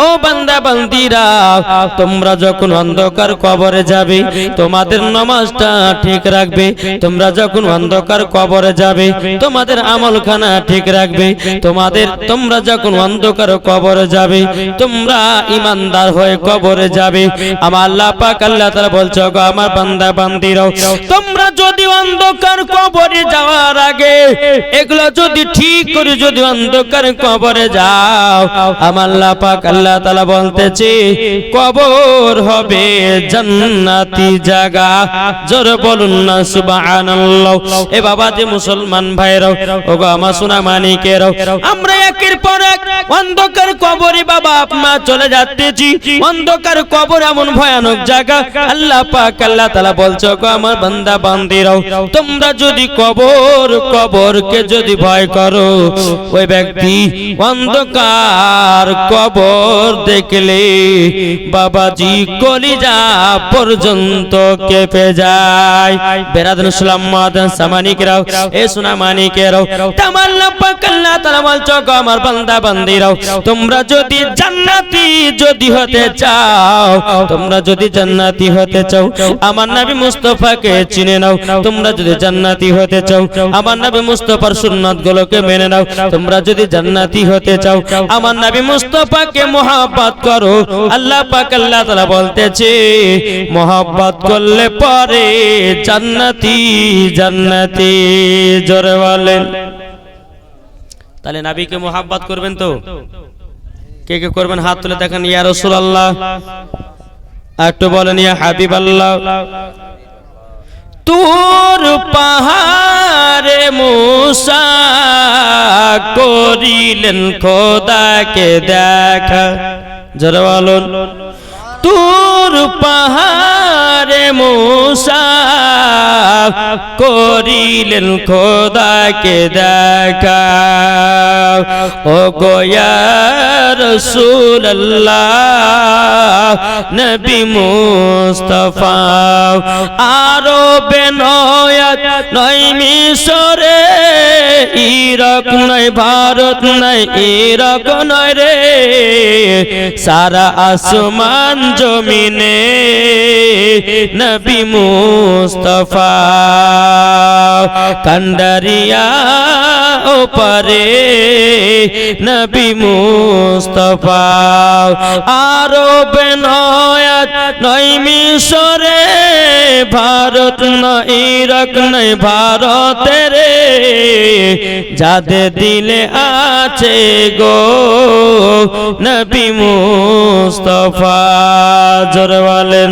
ও বান্দা বান্দিরা, তোমরা যখন অন্ধকার কবরে যাবে তোমাদের নামাজটা ঠিক রাখবে। তোমরা যখন অন্ধকার কবরে যাবে তোমাদের আমলখানা ঠিক রাখবে। তোমরা যখন অন্ধকার কবরে যাবে তোমরা ঈমানদার হয়ে কবরে যাবে। আমার আল্লাহ পাক আল্লাহ তাআলা বলছো, গো আমার বান্দা বান্দিরা, তোমরা যদি অন্ধকার কবরে যাওয়ার আগে এগুলো যদি ঠিক করে যদি অন্ধকার কবরে যাও, আমার আল্লাহ পাক আল্লাহ তাআলা বলতেছে কবর হবে জান্নাতি জায়গা। জোরে বলুন না সুবহানাল্লাহ। এ বাবা যে মুসলমান ভাইরাও, ওগো আমার সোনা মানিকেরাও, আমরা একের পর এক অন্ধকার কবরে বাবা আপনা চলে যাচ্তেছি। অন্ধকার কবর এমন ভয়ানক জায়গা, আল্লাহ পাক আল্লাহ তাআলা বলছো, গো আমার বান্দা বান্দিরাও, তোমরা যদি কবরকে যদি ভয় করো, ওই ব্যক্তি অন্ধকার কবর দেখলে বাবাজি কলিজা পর্যন্ত কেঁপে যায়। বেরাদুন ইসলাম মাদান সামানিকরাও, এ সোনা মানিকেরাও, আল্লাহ পাক আল্লাহ তাআলা বলছো, গো আমার বান্দা বান্দিরাও, তোমরা যদি জান্নাতি যদি হতে চাও, তোমরা যদি জান্নাতি হতে চাও, আমার নবী মুস্তাফাকে চিনে নাও। তোমরা যদি জান্নাতি হতে চাও, আমার নবী মুস্তাফার সুন্নাত গুলোকে মেনে নাও। তোমরা যদি জান্নাতি হতে চাও, আমার নবী মুস্তাফাকে মহব্বত করো। আল্লাহ পাক আল্লাহ তাআলা বলতেছে মহব্বত করলে পরে জান্নাতি জান্নাতি। জোরে বলেন। তাহলে নবীকে মহব্বত করবেন তো? কে কে করবেন হাত তুলে দেখেন। ইয়া রাসূলুল্লাহ, একটু বলেন ইয়া হাবিবাল্লাহ। তুর পাহাড়ে মুসা করিলেন খোদাকে দেখা। জোরে বলুন। তুর পাহাড়ে মুসা করিলেন খোদাকে দেখা। ও গো ইয়া রাসূলুল্লাহ নবী মুস্তাফা, আরবে নয়াত নয় মিশরে, ইরাক নয় ভারত নয় ইরাক নয় রে, সারা আসমান জমিনে নবী মুস্তাফা। কান্ডারিয়া ওপারে নবী মুস্তাফা, আরবে নয়াত নয় মিশরে, ভারত নয় ইরাক নয় ভারতে রে, যাদের দিলে আছে গো নবী মুস্তাফা। জোরে বলেন।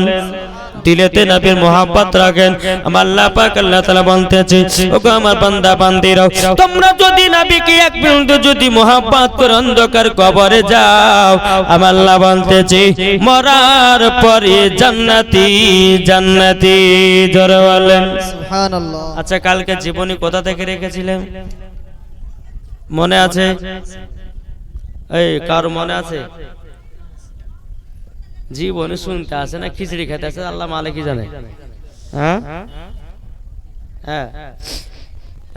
দিলেতে নবীর মোহাব্বত রাখেন। আমার আল্লাহ পাক আল্লাহ তাআলা বলতেছে, ওগো আমার বান্দা বান্দিরাও, তোমরা যদি নবীকে এক বিন্দু যদি মোহাব্বত করে অন্ধকার কবরে যাও, আমার আল্লাহ বলতেছে মরার পরে জান্নাতি জান্নাতি। জোরে বলেন সুবহানাল্লাহ। আচ্ছা, কালকে জীবনী কোথা থেকে রেখেছিলেন মনে আছে? এই কার মনে আছে? জীবনে শুনতে আছে না খিচড়ি খেতে আছে, আল্লাহ মালিক কি জানে। হ্যাঁ হ্যাঁ,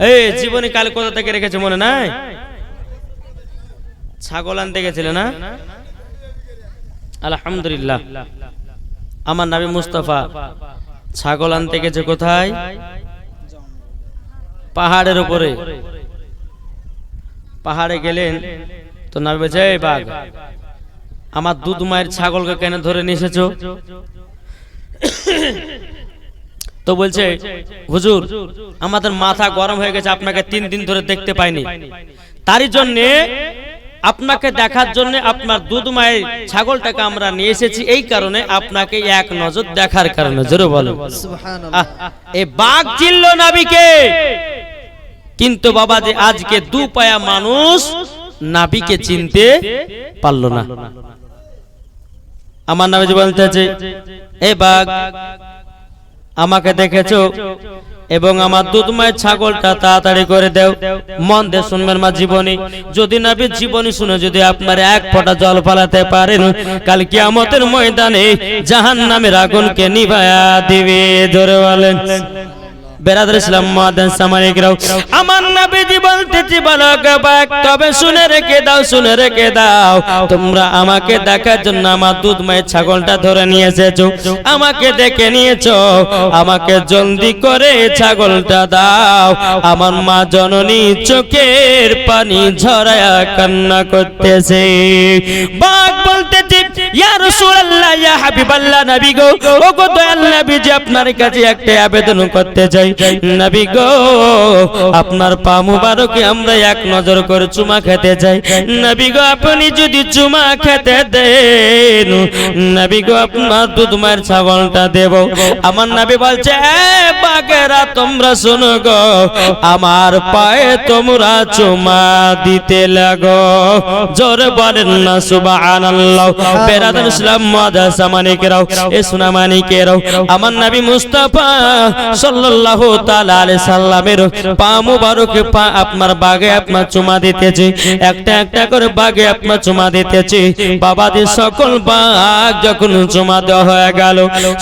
এই জীবনী কাল কোথা থেকে রেখেছে মনে নাই? ছাগল আনতে গেছিল না? আলহামদুলিল্লাহ, আমার নবী মুস্তাফা ছাগল আনতে গেছে কোথায়? পাহাড়ের উপরে। পাহাড়ে গেলেন তো নবী বলছে, এই বাঘ, আমার দুধ মায়ের ছাগলকে কেন ধরে নিয়ে এসেছো? তো বলছে, হুজুর আমাদের মাথা গরম হয়ে গেছে, আপনাকে 3 দিন ধরে দেখতে পাইনি, তারই জন্য আপনাকে দেখার জন্য আপনার দুধ মায়ের ছাগলটাকে আমরা নিয়ে এসেছি, এই কারণে আপনাকে এক নজর দেখার কারণে। জোরে বলো সুবহানাল্লাহ। এই বাঘ চিনল নবীকে, কিন্তু বাবা যে আজকে দুপায়া মানুষ নবীকে চিনতে পারল না। আমার নবী বলতেছে, এ বাঘ, আমাকে দেখেছো এবং আমার দুধ মায়ের ছাগলটা তাড়াতাড়ি করে দাও। মন দিয়ে শুনবেন মা জীবনী, যদি নবীর জীবনী শুনে যদি আপনার এক ফোঁটা জল ফলাতে পারেন, কাল কিয়ামতের ময়দানে জাহান্নামের আগুনকে নিভায়া দিবে। ধরে বলেন বেরাদর ইসলাম মুআদ্দিন সামানিকরাও, আমার নবীজি বলতেছি বালক বাক, তবে শুনে রেখে দাও, শুনে রেখে দাও, তোমরা আমাকে দেখার জন্য আমার দুধময় ছাগলটা ধরে নিয়ে এসেছো, আমাকে দেখে নিয়েছো, আমাকে জলদি করে ছাগলটা দাও। আমার মা জননী চোখের পানি ঝরায়া কান্না করতেছে। বাঘ বলতেছে ইয়া রাসূলুল্লাহ, ইয়া হাবিবাল্লাহ, নবী গো, ও গো দয়াল নবীজি, আপনার কাছে একটা আবেদন করতে চাই। নবী গো, আপনার পা মুবারকে আমরা এক নজর করে চুমা খেতে চাই। নবী গো, আপনি যদি চুমা খেতে দেন, নবী গো, আপনার দুধময় ছাগলটা দেব। আমার নবী বলছে এ বাঘেরা, তোমরা শোনো গো, আমার পায়ে তোমরা চুমা দিতে লাগো। জোরে বলেন না সুবহানাল্লাহ। বেরাদার ইসলাম মুআদ্দিন সামানিকেরাও, এ সোনা মানিকেরাও, আমার নবী মুস্তাফা সাল্লাল্লাহু তাআলা আলাইহি সাল্লামের পা মুবারকে পা আপনার বাগে আপনার চুমা দিতেছে, একটা একটা করে বাগে আপনার চুমা দিতেছে। বাবাদের সকল বাঘ যখন চুমা দেওয়া হয়ে গেল,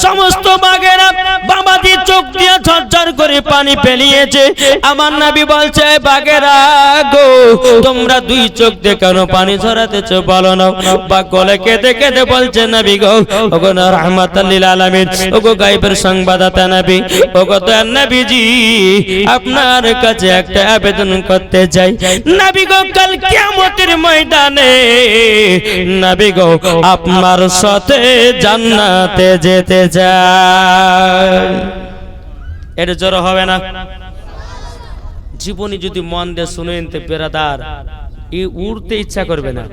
সমস্ত বাঘেরা বাবাদের চোখ দিয়ে ঝরঝর করে পানি ফেলিয়েছে। আমার নবী বলছে বাঘেরা গো, তোমরা দুই চোখ দিয়ে কেন পানি ঝরাতেছো বলো না। বা গলে কেঁদে কেঁদে বলছে নবী গো, ওগো রাহমাতাল লিল আলামিন, ওগো গায়বের সংবাদদাতা নবী, ওগো দয়াল নবীজি, আপনার কাছে একটা আবেদন করতে চাই। নবী গো, কাল কিয়ামতের ময়দানে নবী গো, আপনার সাথে জান্নাতে যেতে চাই। এর জোর হবে না? জীবনে যদি মন দিয়ে শুনেন তো বেরাদার, এই উড়তে ইচ্ছা করবে না।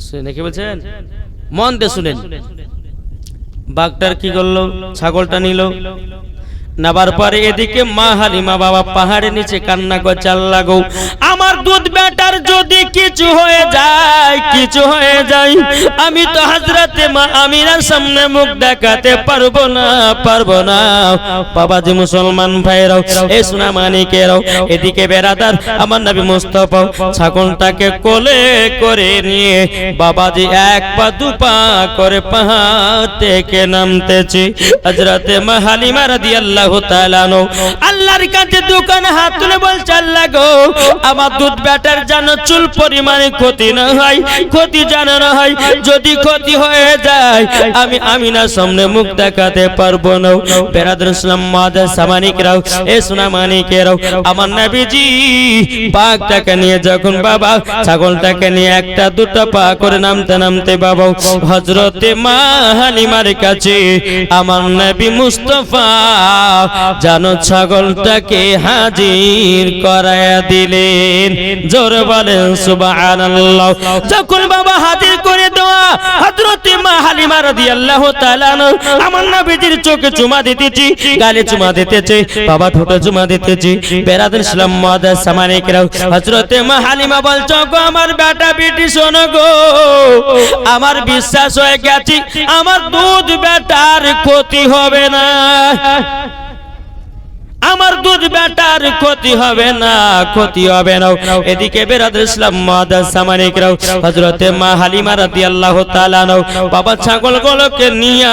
শুনে কি বলছেন? মন দিয়ে শুনেন। বাঘটার কি করলো? ছাগলটা নিল, নেবার পরে এদিকে মা হালিমা বাবা পাহাড়ের নিচে কান্না করছে, আল্লাহ গো, আমার দুধ বেটার যদি কিছু হয়ে যায়, কিছু হয়ে যায়, আমি তো হযরতে মা আমিনার সামনে মুখ দেখাতে পারবো না, পারবো না। বাবাজি মুসলমান ভাইরাও, এ সোনা মানিকেরাও, এদিকে বেরাদার আমার নবী মুস্তাফা ছাগলটাকে কোলে করে নিয়ে বাবাজি এক পা দু পা করে পাহাড় থেকে নামতেছে। হযরতে মা হালিমা রাদিয়াল্লাহু আল্লাহর কাছে দোকানে হাত তুলে বলছে, আল্লাহ গো, আমার দুধ বেটার যেন চুল পরিমাণে ক্ষতি না হয়, ক্ষতি যেন না হয়, যদি ক্ষতি হয়ে যায় আমি আমিনার সামনে মুখ দেখাতে পারবো না। বেরাদার ইসলাম মুআদ্দিন সামানিকরাও, এ সোনা মানিকেরাও, আমার নবীজি বাঘটাকে নিয়ে যখন বাবা ছাগলটাকে নিয়ে একটা দুটো পা করে নামতে নামতে বাবা হযরতে মা হালিমার কাছে আমার নবী মুস্তাফা জানো ছাগলটাকে হাজির করায়া দিলেন। জোরে বলেন সুবহানাল্লাহ। যখন বাবা হাজির করে দেওয়া হযরতে মা হালিমা রাদিয়াল্লাহু তাআলা আমার নবীজির চোখে চুমা দিতেছি, গালে চুমা দিতেছে, বাবা ঠোঁটে চুমা দিতেছে। বেরাদার ইসলাম মুআদ্দিন সামানিকরাও, হযরতে মা হালিমা বলছো গো, আমার বেটা বেটি শোনো গো, আমার বিশ্বাস হয়ে গেছে আমার দুধ বেটার ক্ষতি হবে না, আমার দুধ বেটার ক্ষতি হবে না, ক্ষতি হবে না। এদিকে বেরাদার ইসলাম মুআদ্দিন সামানিকরাও, হযরতে মা হালিমা রাদিয়াল্লাহু তাআলা বাবা ছাগলগুলোকে নিয়ে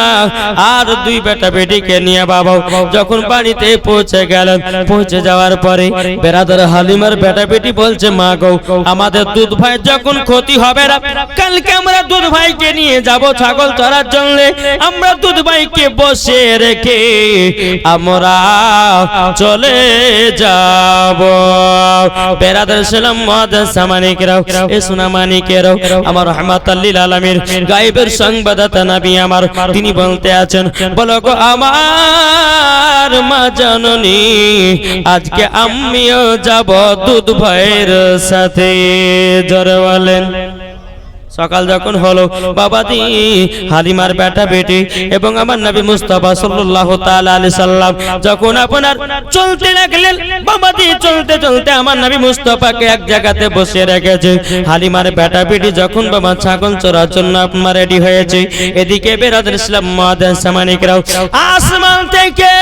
আর দুই বেটা বেটিকে নিয়ে বাবা যখন বাড়িতে পৌঁছে গেলেন, পৌঁছে যাওয়ার পরে বেরাদার হালিমার বেটা বেটি বলছে, মা গো, আমাদের দুধ ভাই যখন ক্ষতি হবে না, কালকে আমরা দুধ ভাইকে নিয়ে যাব ছাগল চড়ার জন্য, আমরা দুধ ভাইকে বসে রেখে আমরা চলে যাব। বেরাদার ইসলাম মুআদ্দিন সামানিকরাও, এ সোনা মানিকেরাও, আমার রাহমাতাল লিল আলামিন গায়বের সংবাদদাতা নবী আমার, তিনি বলতে আছেন, বলো গো আমার মা জননী, আজকে আমিও যাব দুধ ভাইয়ের সাথে। জোরে বলেন। সকাল যখন হলো বাবাজি হালিমার বেটা বেটি এবং আমার নবী মুস্তাফা সাল্লাল্লাহু তাআলা আলাইহি সাল্লাম যখন আপনার চলতে লাগলেন, বাবাজি চলতে চলতে আমার নবী মুস্তাফাকে এক জায়গাতে বসিয়ে রেখেছে। হালিমার বেটা বেটি যখন বাবা ছাগল চড়ার জন্য আপনার রেডি হয়েছে, এদিকে বেরাদার ইসলাম মুআদ্দিন সামানিকরাও, আসমান থেকে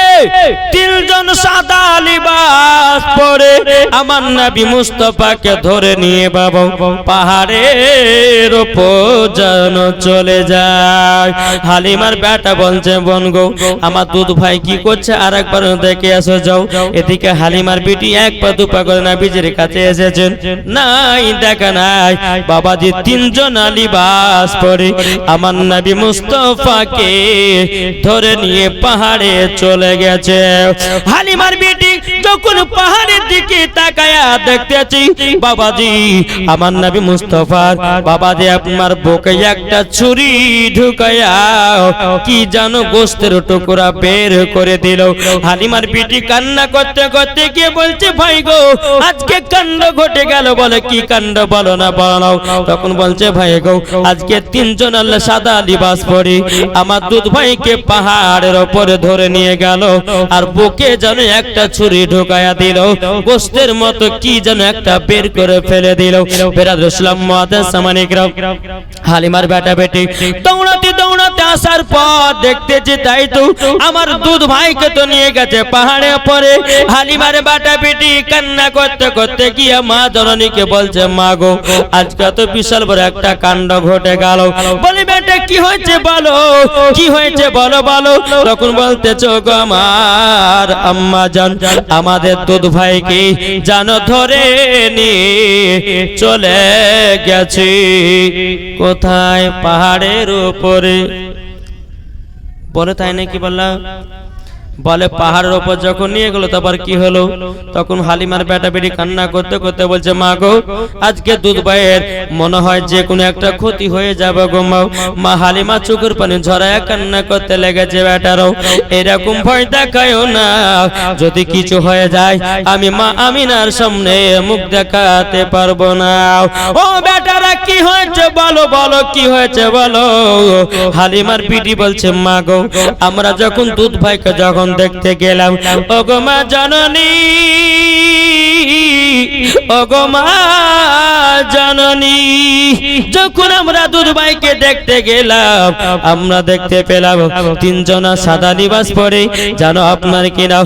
তিনজন সাদা লিবাস পরে আমার নবী মুস্তাফাকে ধরে নিয়ে বাবা পাহাড়ের উপর যেন চলে যায়। হালিমার বেটা বলছে বোন গো আমার দুধ ভাই কি করছে আরেকবার দেখে আসো যাও। এদিকে হালিমার বিটি এক পা দুপা করে নবীজির কাছে এসেছেন, নাই দেখা নাই। বাবাজি তিনজন লিবাস পরে আমার নবী মুস্তাফাকে ধরে নিয়ে পাহাড়ে চলে গেছে। হালিমার বিটি যখন পাহাড়ের দিকে তাকায়া দেখতেছি বাবাজি আমার নবী মুস্তাফার বাবাজি আপনার বুকে একটা ছুরি ঢুকায়া কি জানো গোস্তের টুকরা বের করে দিল। হালিমার বিটি কান্না করতে করতে গিয়ে বলছে ভাই গো আজকে কাণ্ড ঘটে গেল। বলে কি কাণ্ড বলো না বলো। তখন বলছে ভাই গো আজকে তিনজন আল্লাহ সাদা লিবাস পরে আমার দুধ ভাইকে পাহাড়ের উপরে ধরে নিয়ে গেল আর বুকে যেন একটা ছুরি ঢুকায়া দিল, গোস্তের মতো কি যেন একটা বের করে ফেলে দিল। বেরাদুল ইসলাম মুআদ্দাস সামানিকরা হালিমার বেটা বেটি দৌড়াতে দৌড়াতে আসার পর দেখতেছি তাই তো আমার দুধ ভাইকে তো নিয়ে গেছে পাহাড়ে উপরে। হালিমার বেটা বেটি কান্না করতে করতে গিয়ে মা জননীকে বলছে মা গো আজকে তো বিশাল বড় একটা কাণ্ড ঘটে গেল। বলি বেটা কি হয়েছে বলো, কি হয়েছে বলো বলো। তখন বলতেছো গো আমার আম্মা জান আমাদের দুধ ভাইকে জানো ধরে নিয়ে চলে গেছে কোথায় পাহাড়ের উপরে। বলে তাই নাকি বললাম। বলে পাহাড়ের উপর যখন নিয়ে গেল তারপর কি হলো। তখন হালিমার বেটা বেটি কান্না করতে করতে বলছে মা গো আজকে দুধ ভাইয়ের মনে হয় যে কোনো একটা ক্ষতি হয়ে যাবে গো মা। মা হালিমা চোখের পানি ঝরায় কান্না করতে লেগেছে। বেটারও এরকম ভয় দেখায়ও না, যদি কিছু হয়ে যায় আমি মা আমিনার সামনে মুখ দেখাতে পারবো না। ও বেটারা কি হয়েছে বলো বলো কি হয়েছে বলো। হালিমার বিটি বলছে মা গো আমরা যখন দুধ ভাইকে যখন দেখতে গেলাম ওগো মা জননী, ওগো মা জননী যখন আমরা দুধ ভাইকে দেখতে গেলাম আমরা দেখতে পেলাম তিনজনা সাদা লিবাস পরে জানো আপনার কিনা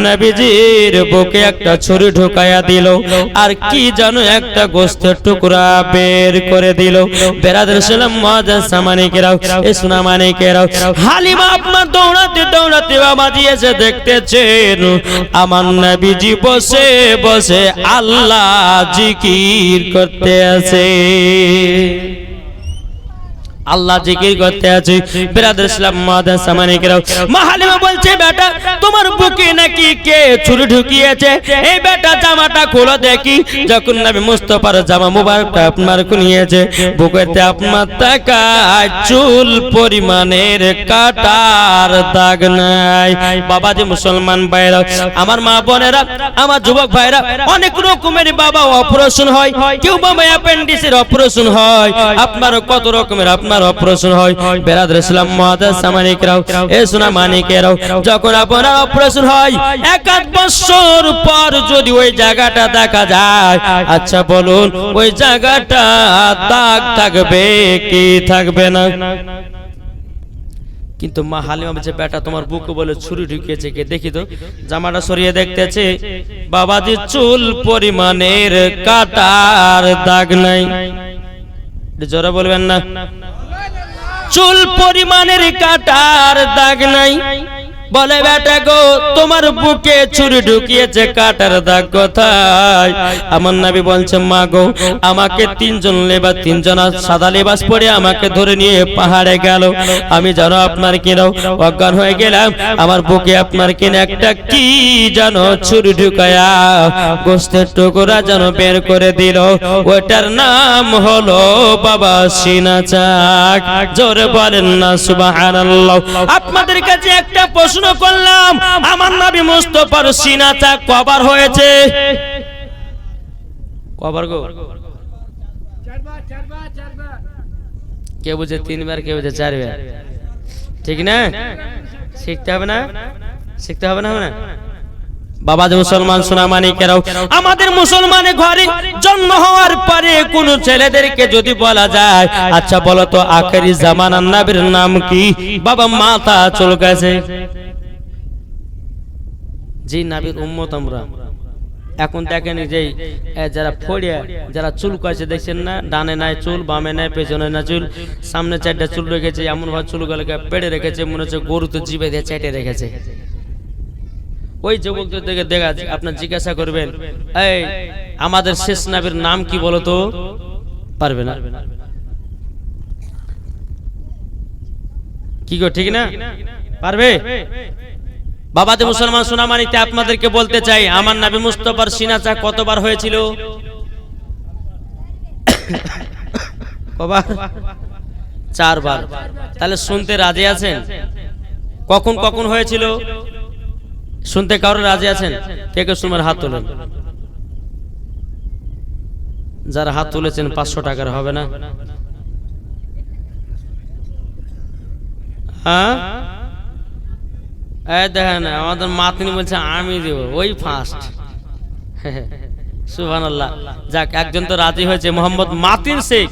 নবীজির বুকে একটা ছুরি ঢুকায়া দিল আর কি জানো একটা গোস্তের টুকরা বের করে দিল। বেরাদুল ইসলাম মুআদ্দাস সামানিকেরা এ সোনা মানিকেরা হালিমা আপনার দৌড়াতে দৌড়াতে বাবাজি এসে দেখতেছেন আমার নবীজি বসে বসে আল্লাহ জিকির করতে আছে, আল্লাহ জিকির করতে আছে। বেরাদুল ইসলাম মুআদ্দাস সামানিকেরা মা হালিমা বলছে বেটা তোমার বুকে নাকি কে ছুরি ঢুকিয়েছে, এই বেটা জামাটা খোলো দেখি। যখন নবী মুস্তাফার জামা মুবারকটা আপনার খুলিয়েছে বুকেতে আপনার তাকায় চুল পরিমাণের কাটার দাগ নাই। বাবাজি মুসলমান ভাইরা আমার মা বোনেরা আমার যুবক ভাইরা অনেক রকমের বাবা অপারেশন হয়, কেউ বাবা অ্যাপেন্ডিক্সের অপারেশন হয়, আপনার কত রকমের আপনার অপারেশন হয়। বেরাদুল ইসলাম মুআদ্দাস সামানিকরাও এ সোনা মানিকেরাও যখন আপনার অপারেশন হয় এক আধ বছর পর যদি ওই জায়গাটা দেখা যায় আচ্ছা বলুন ওই জায়গাটা দাগ থাকবে কি থাকবে না। কিন্তু মা হালিমা বলছে বেটা তোমার বুকে বলে ছুরি ঢুকিয়েছে কে দেখি তো। জামাটা সরিয়ে দেখতেছে বাবাজি চুল পরিমাণের কাটার দাগ নাই। জোরে বলবেন না, চুল পরিমাণের কাটার দাগ নাই। বলে বেটা গো তোমার বুকে ছুরি ঢুকিয়েছে কাটার দাগ কোথায়। আমার নবী বলছে মা গো আমাকে তিনজন সাদা লেবাস পরে আমাকে ধরে নিয়ে পাহাড়ে গেল, আমি জানো আপনার কিনা অজ্ঞান হয়ে গেলাম। আমার বুকে আপনার কিনা একটা কি জানো ছুরি ঢুকায়া গোস্তের টুকরা যেন বের করে দিল, ওটার নাম হলো বাবা সিনা চাক। জোরে বলেন না সুবহানাল্লাহ। আপনাদের কাছে একটা প্রশ্ন করলাম আমার নবী মুস্তাফার সিনা চাক কবার হয়েছে? কবার গো? কে বুঝে তিনবার, কে বুঝে চারবার, ঠিক না? শিখতে হবে না, শিখতে হবে না। বাবা যে মুসলমান সোনা মানিকেরাও আমাদের মুসলমানের ঘরে জন্ম হওয়ার পরে কোন ছেলেদেরকে যদি বলা যায় আচ্ছা বলো তো আখেরি জামানার নবীর নাম কি, বাবা মাথা চুলকাছে। যে নবীর উম্মত আমরা এখন দেখেন যে যারা ফড়িয়া যারা চুল কয়েছে দেখছেন না, ডানে নাই চুল, বামে নাই, পেছনে না চুল, সামনে 4টা চুল রেখেছে, এমন ভাবে চুলগুলোকে পেড়ে রেখেছে মনে হচ্ছে গরু তো জিভে দিয়ে চেটে রেখেছে। ওই যুবকদের থেকে দেখা আপনার জিজ্ঞাসা করবেন, এই আমাদের শেষ নবীর নাম কি বলো তো? পারবে না। কি গো ঠিক না? পারবে? বাবাতে মুসলমান সোনামানিতে আপনাদেরকে বলতে চাই, আমার নবী মুস্তাফার সিনাচা কতবার হয়েছিল? কবার? 4 বার। তাহলে শুনতে রাজি আছেন? কখন কখন হয়েছিল শুনতে কারো রাজি আছেন? কে কে শুনবেন হাত তোলেন। যারা হাত তুলেছেন 500 টাকার হবে না? হ্যাঁ এই দেখেন আমাদের মাতনি বলছে আমি দেব, ওই ফার্স্ট। সুবহানাল্লাহ। যাক, একজন তো রাজি হয়েছে, মোহাম্মদ মাতিন শেখ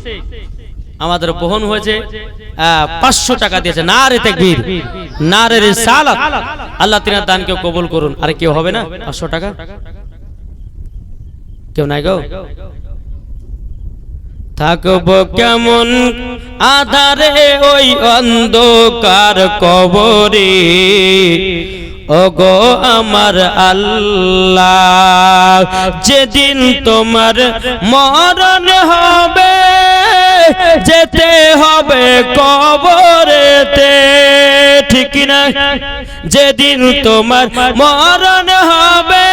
আমাদের বোন হয়েছে, 500 টাকা দিয়েছে। নারে তাকবীর, নারে রিসালাত। আল্লাহ তিনার দানকে কবুল করুন। আর কেউ হবে না 500 টাকা? কেউ নাই গো? থাকব কেমন আধারে ওই অন্ধকার কবরে, ওগো আমার আল্লাহ, যেদিন তোমার মরণ হবে যেতে হবে কবরেতে, ঠিক না? যেদিন তোমার মরণ হবে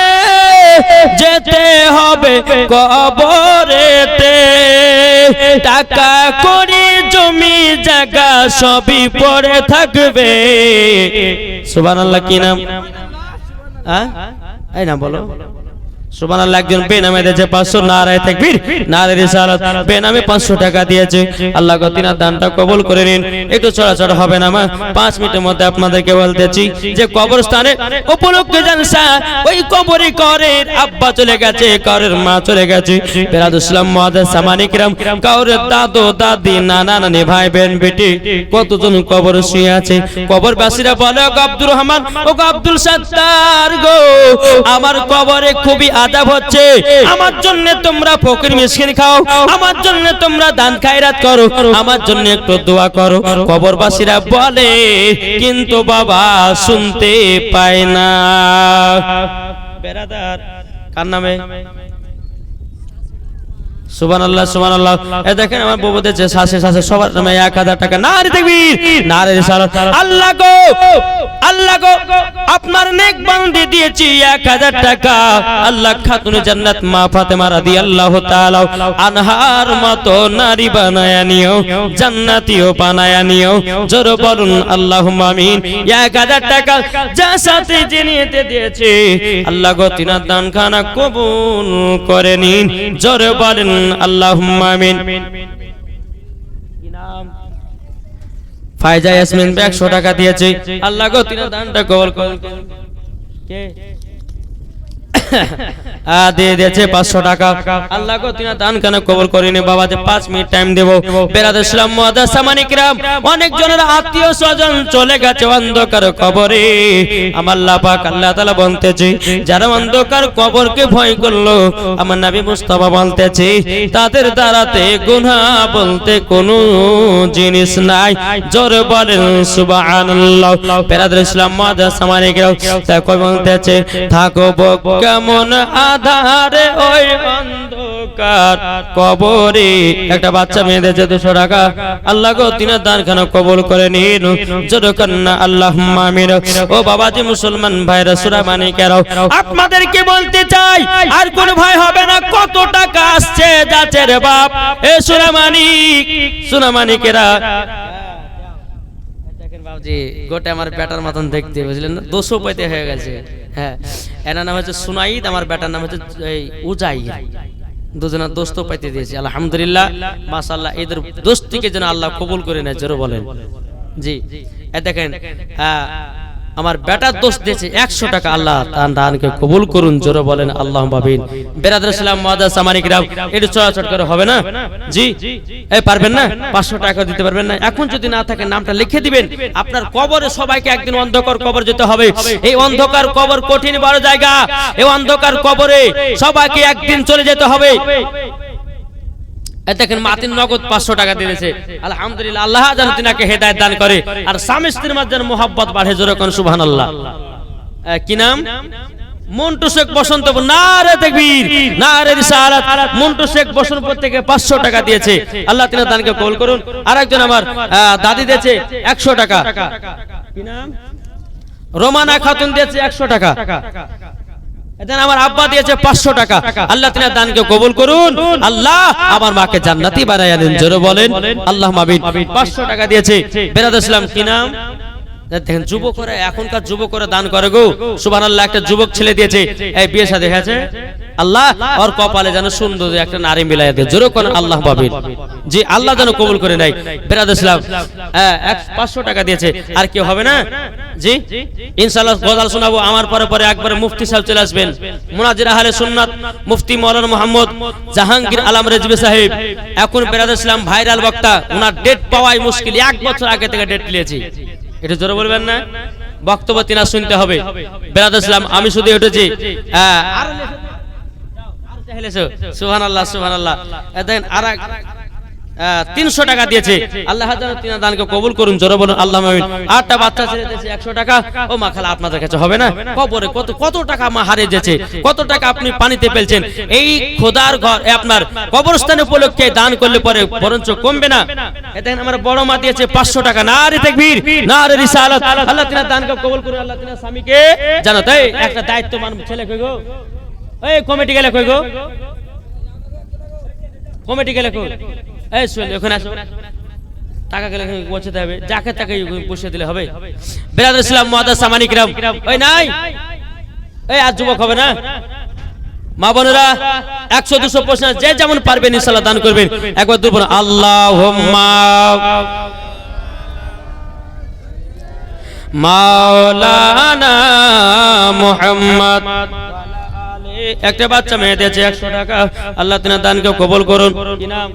যেতে হবে কবরেতে, টাকা করি জমি জায়গা সবই পড়ে থাকবে। সুবহানাল্লাহ। কি নাম? এই নাম বলো। সুবহানাল্লাহ। একজন বেনামে দিয়েছে 500, নারায়ে তাকবীর, নারায়ে রিসালাত। বেনামে 500 টাকা দিয়েছে। আল্লাহ গো তিনার দানটা কবুল করে নিন। একটু চড়াচড়া হবে না মা? 5 মিনিটের মধ্যে আপনাদেরকে বলতেছি যে কবরস্থানে উপলক্ষে জালসা, ওই কবরে করের আব্বা চলে গেছে, করের মা চলে গেছে, বেরাদুল ইসলাম মুআজ্জাজ সামানি কিরাম, কবরের দাদু দাদি নানা নানি ভাই বোন বেটি কতজন কবর শুয়ে আছে। কবরবাসীরা বলে, ও আব্দুর রহমান, ও আব্দুল সাত্তার গো, আমার কবরে খুবই আযাব হচ্ছে, আমার জন্য তোমরা ফকির মিসকিন খাও, আমার জন্য তোমরা দান খায়রাত করো, আমার জন্য একটু দোয়া করো। কবরবাসীরা বলে, কিন্তু বাবা শুনতে পায় না। বেরাদার কার নামে? সুবহানাল্লাহ, সুবহানাল্লাহ। এই দেখেন আমার বউ বলতেছে শাসে শাসে সবার নামে 1000 টাকা। নারে তাকবীর, নারে রিসালাত। আল্লাহ গো, আল্লাহ গো, আপনার নেক বান্দি দিয়েছি 1000 টাকা। আল্লাহ খাতুনে জান্নাত মা ফাতেমা রাদিয়াল্লাহু তাআলা আনহার মতো নারী বানায়া নিও, জান্নাতীও বানায়া নিও। জোরে বলুন আল্লাহুম্মা আমিন। 1000 টাকা যা সাথে জেনিয়েতে দিয়েছে, আল্লাহ গো তিনার দানখানা কবুল করে নিন। জোরে বলেন আল্লাহুম্মা আমিন। ফায়জা ইয়াসমিন 100 টাকা দিয়েছে, আল্লাহ গো তিনার দানটা কবুল করুন। কে দিয়ে দিয়েছে 500 টাকা, আল্লাহ গো তিনার দানখানা কবুল করে নিন। বাবা যে 5 মিনিট টাইম দেব। বেরাদুল ইসলাম মুআজ্জাজ সামানি কিরাম, অনেক জনের আত্মীয় স্বজন চলে গেছে অন্ধকার কবরে। আমার আল্লাহ পাক আল্লাহ তাআলা বলতেছে, যারা অন্ধকার কবরকে ভয় করলো, আমার নবী মুস্তাফা বলতেছে, তাদের দ্বারাতে গুনাহ বলতে কোনো জিনিস নাই। জোরে বলেন সুবহানাল্লাহ। বেরাদুল ইসলাম মুআজ্জাজ সামানি কিরাম তাই বলতেছে, থাকবো কেমন আধারে ওই অন্ধকার কবরে। একটা বাচ্চা মেয়ে দিয়েছে 200 টাকা, আল্লাহ গো তিনার দানখানা কবুল করে নিন। জোরে কন্না আল্লাহুম্মা আমিন। ও বাবাজি মুসলমান ভাইরা সুরামানি কেরাও, আপনাদেরকে বলতে চাই আর কোন ভাই হবে না। কত টাকা আসছে যাচ্ছে রে বাপ, এ সুরামানি কেরা বাবজি গোটা আমার বেটার মতন দেখতে, বুঝলেন না? 200 পাইতে হয়ে গেছে। হ্যাঁ, এনার নাম হচ্ছে সুনাইদ, আমার বেটার নাম হচ্ছে উজাইর। দুজনের দোস্ত পাইতে দিয়েছি, আলহামদুলিল্লাহ মাশাআল্লাহ। এদের দোস্তিকে যেন আল্লাহ কবুল করে নেয়। জোরে বলেন জি। দেখেন আমার বেটার দোষ দিয়েছে 100 টাকা, আল্লাহ তার দানকে কবুল করুন, জোরে বলেন আল্লাহুম্মা আমিন। বিরাদর ইসলাম মুআদ্দাস সামানিক রাও, একটু চড়াচড় করে হবে না জি? এই পারবেন না? 500 টাকা দিতে পারবেন না? এখন যদি না থাকে নামটা লিখে দিবেন। আপনার কবরে সবাইকে একদিন অন্ধকার কবর যেতে হবে। এই অন্ধকার কবর কঠিন বড় জায়গা। এই অন্ধকার কবরে সবাইকে একদিন চলে যেতে হবে। দেখেন মাতিন নগদ 500 টাকা দিয়েছে, আলহামদুলিল্লাহ। আল্লাহ যেন তিনাকে হেদায়েত দান করে, আর স্বামী স্ত্রীর মাঝে যেন মুহাব্বত বাড়ে, জোরে কোন সুবহানাল্লাহ। কি নাম? মন্টু শেখ বসন্তপুর। নারে তাকবীর, নারে রিসালাত। মন্টু শেখ বসন্তপুর থেকে 500 টাকা দিয়েছে, আল্লাহ তিনার দানকে কবুল করুন। আরেকজন আমার দাদি দিয়েছে 100 টাকা। কি নাম? রোমানা খাতুন দিয়েছে 100 টাকা। এখানে আমার আব্বা দিয়েছে 500 টাকা, আল্লাহ তিনার দানকে কবুল করুন। আল্লাহ আমার মাকে জান্নাতি বানায়া দিন, জোরে বলেন আল্লাহুম্মা আমিন। 500 টাকা দিয়েছে বিরাদর ইসলাম। কি নাম? দেখেন যুবকরা, এখনকার যুবকরা দান করে গো, সুবহানাল্লাহ। একটা যুবক ছেলে দিয়েছে, এই বিয়ে শাদী হয়েছে, আল্লাহ ওর কপালে যেন সুন্দর একটা নারী মিলাইয়া দেয়, জোরে কোন আল্লাহুম্মা আমিন। জি, আল্লাহ যেন কবুল করে নেয়। বিরাদর ইসলাম 500 টাকা দিয়েছে। আর কি হবে না জি? ইনশাআল্লাহ গজল শোনাবো। আমার পরে পরে একবারে মুফতি সাহেব চলে আসবেন, মুনাজির আহলে সুন্নাত মুফতি মাওলানা মোহাম্মদ জাহাঙ্গীর আলম রেজভী সাহেব। এখন বিরাদর ইসলাম ভাইরাল বক্তা, ওনার ডেট পাওয়াই মুশকিল, 1 বছর আগে থেকে ডেট নিয়েছি। এটা জোরে বলবেন না? বক্তব্য তিনা শুনতে হবে। বিরাদর ইসলাম আমি শুধু উঠেছি, সুবহানাল্লাহ সুবহানাল্লাহ। দেখেন আর 300 টাকা দিয়েছে, আল্লাহ যেন তিনার দানকে কবুল করুন, জোরে বলুন আল্লাহুম্মা আমিন। 8টা বাচ্চা ছেলে দিয়েছে 100 টাকা। ও মা খালা, আপনাদের কাছে হবে না? কবরে কত টাকা মা হারিয়ে যাচ্ছে, কত টাকা আপনি পানিতে ফেলছেন। এই খোদার ঘর আপনার কবরস্থান উপলক্ষে দান করলে পরে বরঞ্চ কমবে না। দেখেন আমার বড় মা দিয়েছে 500 টাকা। নারে তাকবীর, নারে রিসালাত। আল্লাহ তিনার দানকে কবুল করুন, আল্লাহ তিনার স্বামীকে জানাতে একটা দায়িত্ববান ছেলে কই গো? এই কমিটি গেলে কই গো? কমিটি গেলে কই? এই শুন, ওখানে আসো। টাকা গেলে পৌঁছাতে হবে, যাকে তাকে পৌঁছে দিলে হবে। বিরাদর ইসলাম মুআদ্দাস সামানিক রাও, ওই নাই, এই আজ যুবক হবে না? মা বোনেরা 100-200 প্রশ্ন, যে যেমন পারবেন ইনশাআল্লাহ দান করবেন। একবার দুর্বল আল্লাহুম্মা মাওলানা মুহাম্মদ। একটা বাচ্চা মেয়ে দিয়েছে 100 টাকা, আল্লাহ তিনার দানকে কবুল করুন। কি নাম?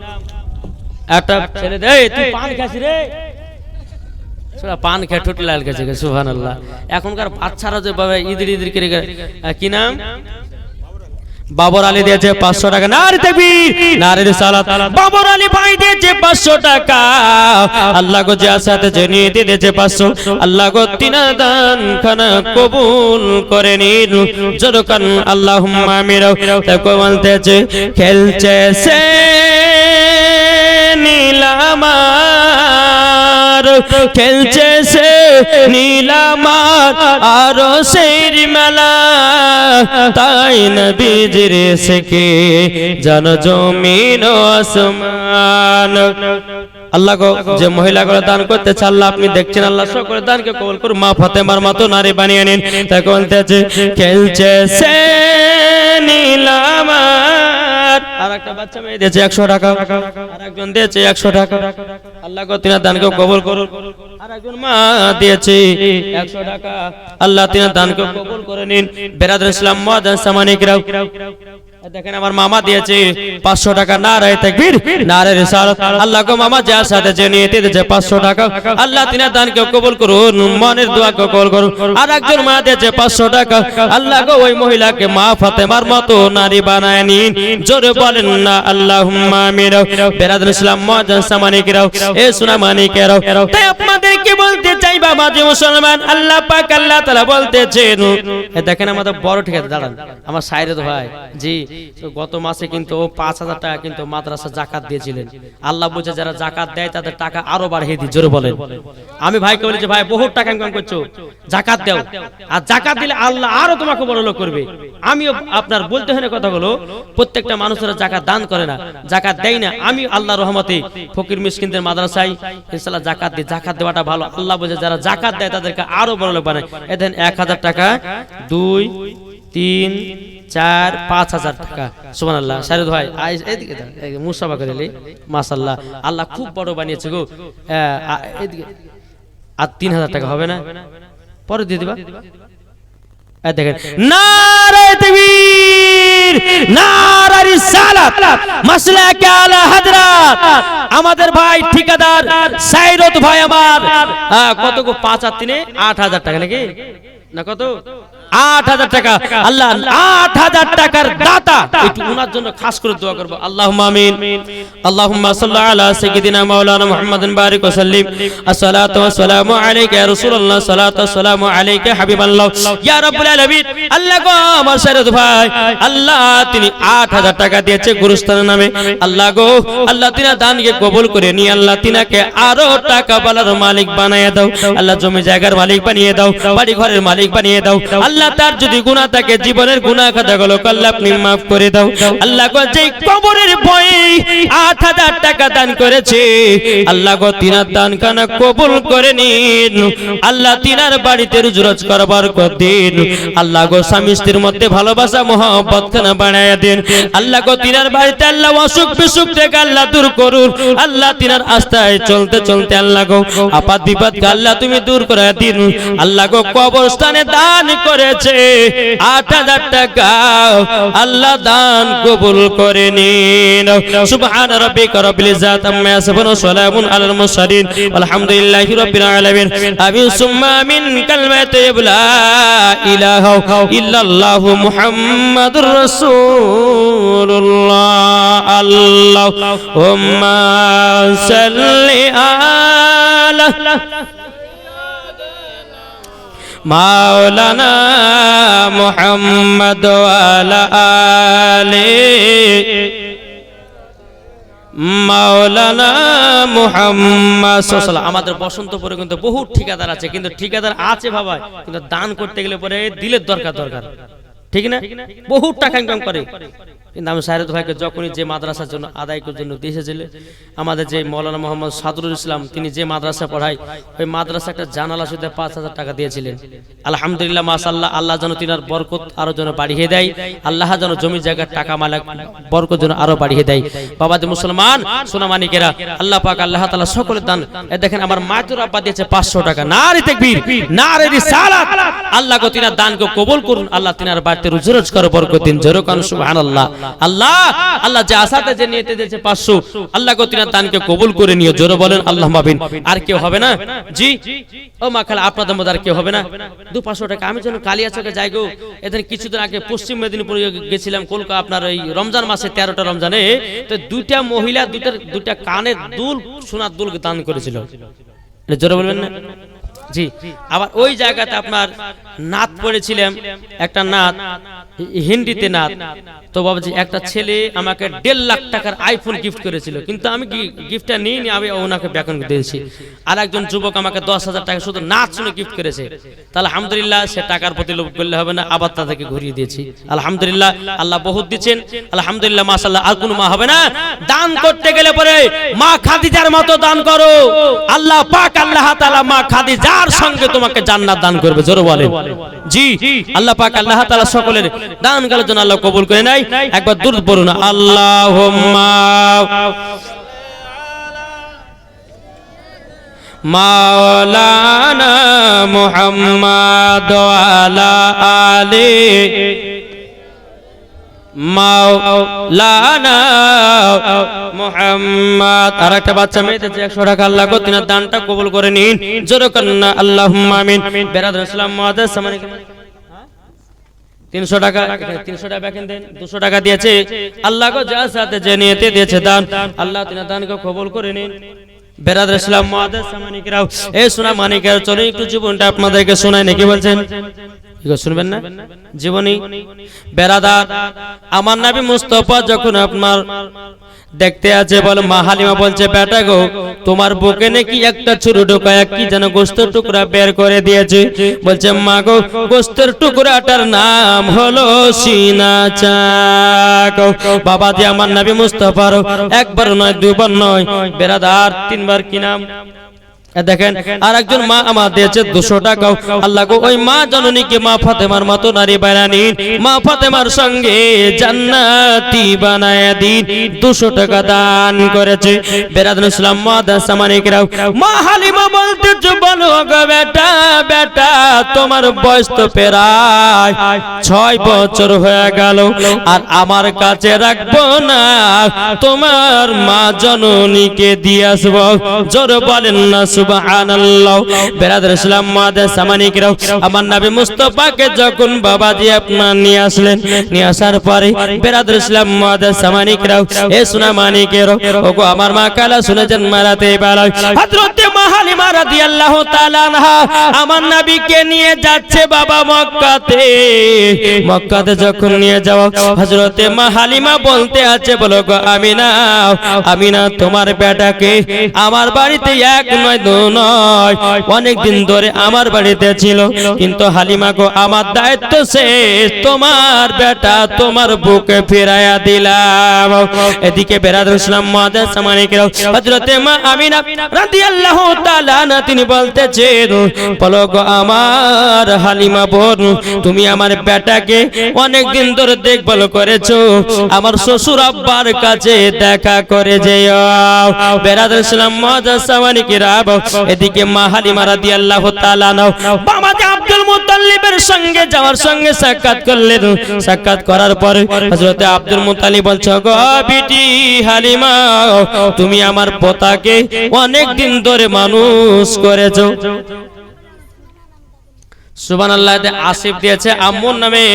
একটা ছেলে দে, তুই পান খাসি রে, পান খেয়ে ঠুটি লাল গেছে, সুবহানাল্লাহ। এখনকার বাচ্চারা যে ভাবে ইদির করে, কি নাম? বাবর আলী দিয়েছে 500 টাকা। নারে তাকবীর, নারে রিসালাত। বাবর আলী ভাই দিয়েছে 500 টাকা, আল্লাহ গো যার সাথে জেনে দিয়েছে 500, আল্লাহ গো তিনার দান খানা কবুল করে নিন, জোরে কান আল্লাহুম্মা আমিন। তাকে বলতেছে খেলছে সে নীলামার, খেলছে সে নীলামার আর সেই মেলা, তাই নবীজির থেকে জন জমিন আসমান। আল্লাহ গো যে মহিলাগুলো দান করতে আল্লাহ আপনি দেখছেন, আল্লাহ সকলের দানকে কবুল করুন। মা ফাতেমার মতো নারী বানিয়ে নিন। তাকে বলতেছে খেলছে সে নীলামার। আর একটা বাচ্চা মেয়ে দিয়েছে 100 টাকা, আর একজন দিয়েছে 100 টাকা, আল্লাহ গো তিনার দানকে কবুল করুন। আর একজন মা দিয়েছে 100 টাকা, আল্লাহ তিনার দানকে কবুল করে নিন। বিরাদর ইসলাম মুআদ্দাস সামানিক রাও, দেখেন আমার মামা দিয়েছে 500 টাকা। নারে তাকবীর, নারে রিসালাত। আল্লাহ গো মামা যার সাথে যে নিয়তে দিয়েছে 500 টাকা, আল্লাহ তিনার দানকে কবুল করুন, মনের দোয়াকে কবুল করুন। আর একজন মা দিয়েছে 500 টাকা, আল্লাহ গো ওই মহিলাকে মা ফাতেমার মতো নারী বানায় নিন, জোরে বলেন না আল্লাহুম্মা আমিন। বিরাদর ইসলাম মুআদ্দাস সামানিক রাও, এ সোনা মানিকেরাও, তাই আপনাদেরকে বলতে চাই বাবা যে মুসলমান, আল্লাহ পাক আল্লাহ তাআলা বলতেছেন, দেখেন আমাদের বড় ঠিক আছে, দাঁড়ান আমার সাইরেদ ভাই জি, গত মাসে কিন্তু 5000 টাকা কিন্তু মাদ্রাসা যাকাত দিয়েছিলেন। আল্লাহ বুঝে যারা যাকাত দেয় তাদের টাকা আরো বাড়িয়ে দিই, জোরে বলেন। আমি ভাইকে বলেছি ভাই বহুত টাকা ইনকাম করছো, যাকাত দাও, আর যাকাত দিলে আল্লাহ আরো তোমাকে বড় লোক করবে। আমিও আপনার বলতে হয় না কথাগুলো, প্রত্যেকটা মানুষের যাকাত দান করে না, যাকাত দেয় না। আমি আল্লাহর রহমতে ফকির মিসকিনদের মাদ্রাসায় ইনশাআল্লাহ যাকাত দিই। যাকাত দেওয়াটা ভালো, আল্লাহ বুঝে যারা যাকাত দেয় তাদেরকে আরো বড় লোক বানায়। এদেন 1000 টাকা, 2, 3, 4, 5000 টাকা, সুবহানাল্লাহ। শাহিদ ভাই এদিকে মুসাফা করেলি, মাশাআল্লাহ, আল্লাহ খুব বড় বানিয়েছে গো। এদিকে আর 3000 টাকা হবে না? পরে দিয়ে দিবা। দেখেন নারে তাকবীর, নারে রিসালাত, মাসলাকে আলা হযরত আমাদের ভাই ঠিকাদার সাইরত ভাই আমার কত গো 5 আর 3 8000 টাকা নাকি না কত 8000 টাকা। আল্লাহ 8000 টাকার দাতা, একটু ওনার জন্য খাস করে দোয়া করব। আল্লাহুম্মা আমিন। আল্লাহুম্মা সাল্লি আলা সাইয়্যিদিনা মাওলানা মুহাম্মাদিন বারিক ওয়া সাল্লিম। আসসালাতু ওয়াসসালামু আলাইকা ইয়া রাসূলুল্লাহ, সালাতু ওয়াসসালামু আলাইকা হাবিবাল্লাহ ইয়া রাব্বুল আলামিন। আল্লাহ গো আমার সাইয়্যিদ ভাই, আল্লাহ তিনি 8000 টাকা দিয়েছে গুরুস্থানের নামে। আল্লাহ গো আল্লাহ তিনা দানকে কবুল করে নি। আল্লাহ তিনাকে আরো টাকা বালার মালিক বানায় দাও। আল্লাহ জমি জায়গার মালিক বানিয়ে দাও, বাড়ি ঘরের মালিক বানিয়ে দাও। আল্লাহ তার যদি গুনাহ থাকে, জীবনের গুনাহ খাতাগুলো আল্লাহ আপনি maaf করে দাও। আল্লাহ গো যেই কবরের ভয়ে 8000 টাকা দান করেছে, আল্লাহ গো তিনার দান খানা কবুল করে নিন। আল্লাহ তিনার বাড়িতে রুজরজ করবার দিন। আল্লাহ গো স্বামী স্ত্রীর মধ্যে ভালোবাসা মহব্বত খানা বানায়া দেন। আল্লাহ গো তিনার বাড়িতে আল্লাহ অসুখ বিসুখ থেকে আল্লাহ দূর করুন। আল্লাহ তিনার আস্থায় চলতে চলতে আল্লাহ গো আপাত বিপদ আল্লাহ তুমি দূর করে দিন। আল্লাহ গো কবরস্থানে দান করেছে 8000 টাকা, আল্লাহ দান কবুল করে নিন। সুবহান রাব্বিকা রাব্বিল ইজ্জাতি আম্মা ইয়াসিফুন ওয়া সালামুন আলাল মুরসালিন আলহামদুলিল্লাহি রাব্বিল আলামিন। আমিন সুম্মা আমিন। কালিমাতু লা ইলাহা ইল্লাল্লাহু মুহাম্মাদুর রাসূলুল্লাহ। আল্লাহুম্মা সাল্লি আলা মাওলানা মুহাম্মদ ওয়া আলা আলি মাওলানা মুহাম্মদ সাল্লাল্লাহু। আমাদের বসন্তপুরে কিন্তু বহু ঠিকাদার আছে, কিন্তু ঠিকাদার আছে ভাবা, কিন্তু দান করতে গেলে পরে দিলের দরকার, ঠিক না? বহু টাকা ইনকাম করে। কিন্তু আমি সাইরত ভাইকে যখনই যে মাদ্রাসার জন্য আদায় করার জন্য দিয়েছিলেন, আমাদের যে মৌলানা মোহাম্মদ সাদরুল ইসলাম তিনি যে মাদ্রাসা পড়ায়, ওই মাদ্রাসা একটা জানালা শুধু 5000 টাকা দিয়েছিলেন। আলহামদুলিল্লাহ মাশাআল্লাহ, আল্লাহ যেন তিনার বরকত আরো যেন বাড়িয়ে দেয়। আল্লাহ যেন জমি জায়গার টাকা মালিক বরকত যেন আরো বাড়িয়ে দেয়। বাবাজি মুসলমান সোনামানিকেরা, আল্লাহ পাক আল্লাহ তাআলা সকলের দান। দেখেন আমার মাতুর আব্বা দিয়েছে 500 টাকা। নারে তাকবীর, নারে রিসালাত। আল্লাহ গো তিনার দানকে কবুল করুন। আল্লাহ তিনার বাড়িতে রুজি রোজ করে বরকত দিন। জোরে কান সুবহানাল্লাহ। আল্লাহ আল্লাহ যে আসাতে যে নিয়তে দিয়েছে 500, আল্লাহ গো তিনার দানকে কবুল করে নিও। জোরে বলেন আল্লাহুম্মা আমিন। আর কেউ হবে না? জি ও মা খালা, আপনাদের মধ্যে আর কেউ হবে না? 200-500 টাকা। আমি যখন কালিয়াচকে যাই গো, এদের কিছুদিন আগে পশ্চিম মেদিনীপুরে গেছিলাম, কলকাতা আপনার ওই রমজান মাসে 13টা রমজানে, তো দুইটা মহিলা দুইটা কানের দুল সোনার দুল দান করেছিল। জোরে বলবেন না? জি। আবার ওই জায়গাতে আপনার নাত পড়েছিলাম, একটা নাত হিন্দিতে নাত। তো বাবাজি একটা ছেলে আমাকে 1.5 লাখ টাকার আইফোন গিফট করেছিল, কিন্তু আমি গিফটটা নিইনি, আমি ওনাকে বেকন দিয়েছি। আর একজন যুবক আমাকে 10,000 টাকা শুধু নাচ শুনে গিফট করেছে। তাহলে আলহামদুলিল্লাহ, সে টাকার প্রতি লোভ করলে হবে না, আবার তাদেরকে ঘুরিয়ে দিয়েছি। আলহামদুলিল্লাহ, আল্লাহ বহুত দিচ্ছেন। আলহামদুলিল্লাহ মাশাআল্লাহ। আর কোন মা হবে না? দান করতে গেলে পরে মা খাদিজার মতো দান করো। আল্লাহ পাক আল্লাহ তাআলা মা খাদিজার সঙ্গে তোমাকে জান্নাত দান করবে। জোরে বলেন জি। আল্লাহ পাক আল্লাহ তাআলা সকলের দান গালের জন্য আল্লাহ কবুল করে নাই। একবার দুরূদ পড়ুন। আল্লাহুম্মা মাওলানা মুহাম্মদ ওয়া আলা আলি মাওলানা মুহাম্মদ। আর একটা বাচ্চা মেয়ে দিয়েছে 100 টাকা। আল্লাহ গো তিনার দানটা কবুল করে নিন। জোরে কন্না আল্লাহুম্মা আমিন। বেরাদর ইসলাম মুআদ্দাস সামানি 300 টাকা, 300 টাকা বেকেন দেন। 200 টাকা দিয়েছে। আল্লাহ গো যার সাথে যে নিয়তে দিয়েছে দান, আল্লাহ তিনার দানকে কবুল করে নিন। বেরাদর ইসলাম মুআদ্দাস সামানি কিরাও, এই সোনা মানিকের চলে একটু জীবনটা আপনাদেরকে শোনায় নাকি বলছেন? শুনবেন না জীবনী? বেরাদার আমার নবী মুস্তাফা যখন আপনার দেখতে আছে, বল মা হালিমা বলছে, বেটা গো তোমার বুকে নাকি একটা ছুরি ঢোকায় কি যেন গোস্তের টুকরা বের করে দিয়েছে। বলছে মা গো গোস্তের টুকরাটার নাম হলো সিনা চাক। বাবা যে আমার নবী মুস্তাফার একবার নয়, দুইবার নয়, বেরাদার 3বার কি নাম দেখেন। আর একজন মা আমার দিয়েছে 200 টাকা। আল্লাহ গো ওই মা জননীকে মা ফাতেমার মতো নারী বানানি, মা ফাতেমার সঙ্গে জান্নাতি বানায়া দিন। 200 টাকা দান করেছে। বেরাদুল ইসলাম মুআদ্দাস সামানিকরাও, মা হালিমা বলতেছে বলো গো বেটা বেটা তোমার বয়স তো প্রায় 6 বছর হয়ে গেল আর আমার কাছে রাখবো না তোমার মা জননীকে দিয়ে আসবো জোরে বলেন না সুবহানাল্লাহ বেরাদার ইসলাম মাদের সামানিকরাও আমার নবী মুস্তাফাকে যখন বাবাজি আপনার নিয়ে আসলেন নিয়ে আসার পরে বেরাদার ইসলাম মাদের সামানিকরাও এ সোনা মানিকেরও ওগো আমার মা কালা শুনেছেন মারাতে বেলায় হযরত মা হালিমা রাদিয়াল্লাহু তাআলা আনহা আমার নবীকে নিয়ে যাচ্ছে বাবা মক্কাতে যখন নিয়ে যাওয়া হযরত মা হালিমা বলতে আছে বলো গো আমিনা তোমার বেটাকে আমার বাড়িতে এক নয় দু নয় অনেক দিন ধরে আমার বাড়িতে ছিল কিন্তু হালিমা গো আমার দায়িত্ব শেষ তোমার বেটা তোমার বুকে ফিরাইয়া দিলাম এদিকে বেরাদার ইসলাম মাদার সামানিকরাও হযরত মা আমিনা রাদিয়াল্লাহু তাআলা আনহা তিনি বলতেছেন বলো গো আমার হালিমা বোন তুমি আমার বেটাকে অনেক দিন ধরে দেখভাল করেছো আমার শ্বশুর আব্বার কাছে দেখা করে যেও বেরাদার ইসলাম মাদার সামানিকরাও এদিকে মা হালিমা রাদিয়াল্লাহু তাআলা আনহা বাবাজি আব্দুল মুত্তালিবের সঙ্গে যাওয়ার সঙ্গে সাক্ষাৎ করলেন সাক্ষাৎ করার পরে হযরত আব্দুল মুত্তালিব বলছে গো বিটি হালিমা তুমি আমার পোতাকে অনেক দিন ধরে মানুষ করেছো সুবহানাল্লাহ আসিফ দিয়েছে আম্মুর নামে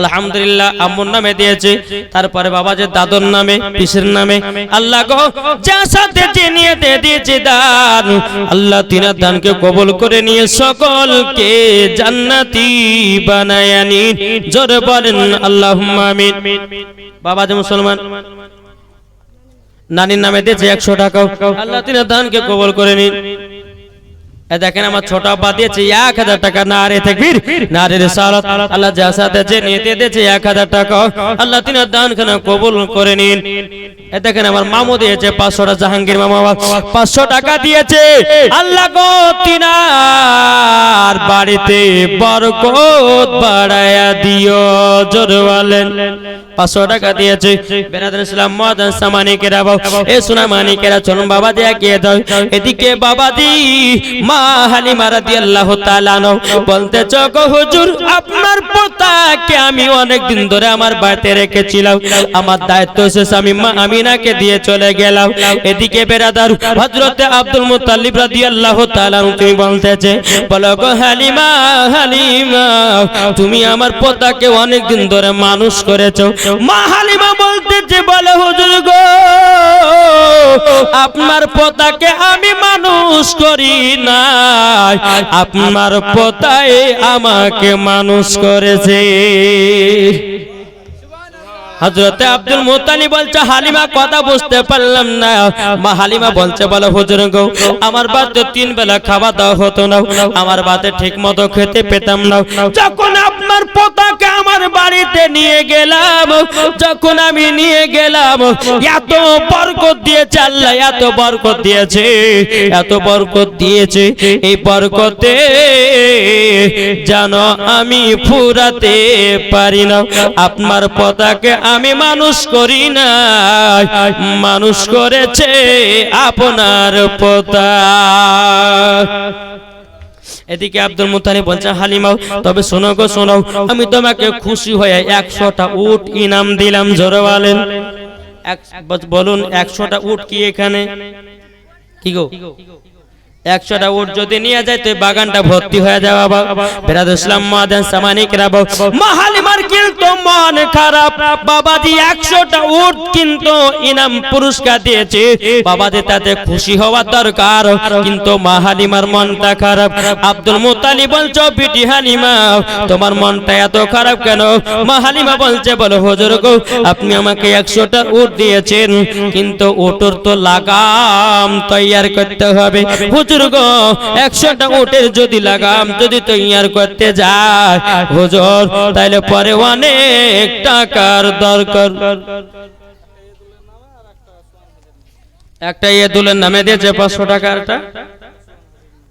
আলহামদুলিল্লাহ আম্মুর নামে দিয়েছে তারপরে বাবাজি দাদুর নামে পিসের নামে আল্লাহ গো যার সাথে যে নিয়ে দিয়েছে দান আল্লাহ তিনার দানকে কবুল করে নিয়ে সকলকে জান্নাতি বানায় নিন জোরে বলেন আল্লাহুম্মা আমিন বাবাজি মুসলমান নানির নামে দিয়েছে 100 টাকা আল্লাহ তিনার দানকে কবুল করে নিন দেখেন আমার ছোট আব্বা দিয়েছে 1000 টাকা নারে তাকবীর নারে রিসালাত আল্লাহ যার সাথে যে নিয়ে দিয়েছে 1000 টাকা আল্লাহ তিনার দানখানা কবুল করে নিন দেখেন আমার মামু দিয়েছে 500 টাকা জাহাঙ্গীর মামা 500 টাকা দিয়েছে আল্লাহ গো তিনার বাড়িতে বরকত বাড়ায়া দিও জোরে বলেন 500 টাকা দিয়েছে বেরাদার ইসলাম মাদার সামানিকেরা এ সোনা মানিকেরা চলুন বাবাজি এগিয়ে দাও এদিকে বাবাজি মা হালিমা রাদিয়াল্লাহু তাআলা বলতেছ গো হুজুর আপনার পোতাকে আমি অনেক দিন ধরে আমার বাড়িতে রেখেছিলাম আমার দায়িত্ব শেষ আমি মা আমিনাকে দিয়ে চলে গেলাম এদিকে বেরাদার হযরত আব্দুল মুত্তালিব রাদিয়াল্লাহু তাআলা তুমি বলতেছে বলো গো হালিমা হালিমা তুমি আমার পোতাকে অনেক দিন ধরে মানুষ করেছো মা হালিমা বলতেছে বলে হুজুর গো আপনার পোতাকে আমি মানুষ করি না আপনার পোতাই আমাকে মানুষ করেছে হযরত আব্দুল মুত্তালিব বলছে হালিমা কথা বুঝতে পারলাম না মা হালিমা বলছে বলে হুজুর গো আমার বাড়িতে 3 বেলা খাওয়া দাওয়া হতো না আমার বাড়িতে ঠিকমতো খেতে পেতাম না যখন আপনার পোতাকে আমার বাড়িতে নিয়ে গেলাম যখন আমি নিয়ে গেলাম এত বরকত দিয়েছে আল্লাহ এত বরকত দিয়েছে এত বরকত দিয়েছে এই বরকতে জানো আমি ফুরাতে পারি না আপনার পোতাকে আমি মানুষ করি না মানুষ করেছে আপনার পোতা এদিকে আব্দুল মুত্তালিব বলছে হালিমা তবে শোনো গো শোনো আমি তোমাকে খুশি হয়ে 100টা উট ইনাম দিলাম জোরে বলেন বলুন 100টা উট কি এখানে কি গো 100টা উট যদি নিয়ে যায় তো বাগানটা ভর্তি হয়ে যাবে বাবা বেরাদার ইসলাম মাদার সামানিকরা মা হালিমার কিন্তু মন খারাপ বাবাজি 100টা উট কিন্তু ইনাম পুরস্কার দিয়েছে বাবাজি তাতে খুশি হওয়া দরকার কিন্তু মা হালিমার মনটা খারাপ আব্দুল মুত্তালিব বলছো বিটি হালিমা তোমার মনটা এত খারাপ কেন মা হালিমা বলছে বলো হুজুর গো আপনি আমাকে 100টা উট দিয়েছেন কিন্তু উটের তো লাগাম তৈয়ার করতে হবে হুজুর গো 100টা উটের যদি লাগাম যদি তৈয়ার করতে যায় হুজুর তাহলে পরে অনেক টাকার দরকার একটা ইয়েদুলের নামে দিয়েছে 500 টাকারটা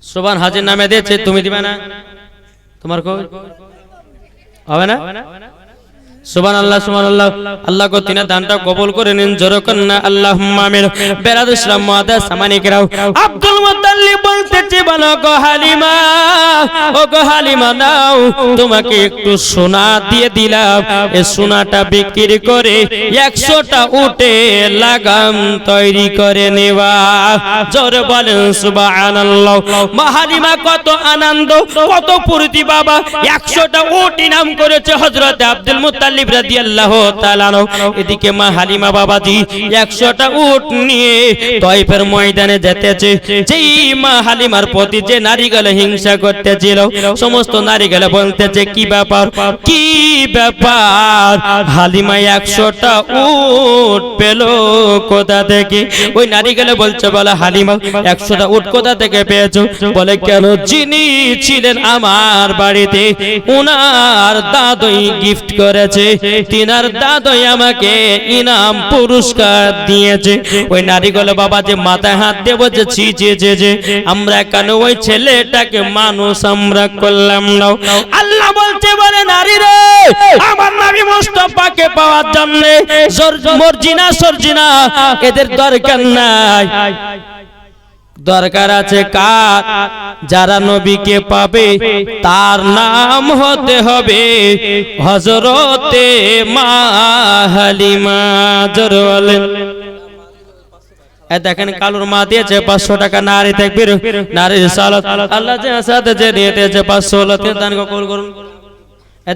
সুবহান হাজির নামে দিয়েছে তুমি দিবে না তোমার কো হবে না সুবহানাল্লাহ সুবহানাল্লাহ আল্লাহ গো তিনা দানটা কবুল করে নিন জোরে কন্না আল্লাহুম্মা আমিন বেরাদার ইসলাম মাদার সামানিকরাও আব্দুল মুত্তালিব বলতে বলতেছে বলো গো হালিমা, ও গো হালিমা নাও তোমাকে একটু সোনা দিয়ে দিলাম, এই সোনাটা বিক্রি করে 100টা উটে লাগাম তৈরি করে নেবা। জোরে বলেন সুবহানাল্লাহ। মা হালিমা কত আনন্দ, কত ফুর্তি বাবা, 100টা উট ইনাম করেছে হযরত আব্দুল মুত্তালিব রাদিয়াল্লাহু তাআলা। এদিকে মা হালিমা বাবাজি 100টা উট নিয়ে তায়েফের ময়দানে যেতেছে। যেই মা হালিমার প্রতি যে নারীগুলো হিংসা করতেছিল, সমস্ত নারীগুলো বলতেছে কি ব্যাপার, কি ব্যাপার, হালিমা 100টা উট পেল কোথা থেকে? ওই নারীগুলো বলছে বলে হালিমা 100টা উট কোথা থেকে পেয়েছো? বলে কেন, যিনি ছিলেন আমার বাড়িতে উনার দাদই গিফট করেছে, তিনার দাদই আমাকে ইনাম পুরস্কার দিয়েছে। ওই নারীগুলো বাবা যে মাথায় হাত দিয়ে বলছে ছি ছি ছি ছি, আমরা কেন ওই ছেলেটাকে মানুষ আমরা করলাম না? আল্লাহ বলছে বলে নারী রে, আমার নবী মুস্তাফাকে পাওয়ার জন্য মর্জিনা সরজিনা এদের দরকার নাই, দরকার আছে কার? যারা নবীকে পাবে তার নাম হতে হবে হযরতে মা হালিমা। জোরে বলেন। দেখেন কালুর মা দিয়েছে 500 টাকা, নারী তাকবীর, নারী সালাত, আল্লাহ যে সাথে যে দিয়েছে 500 লাতিন দান কবুল করুন।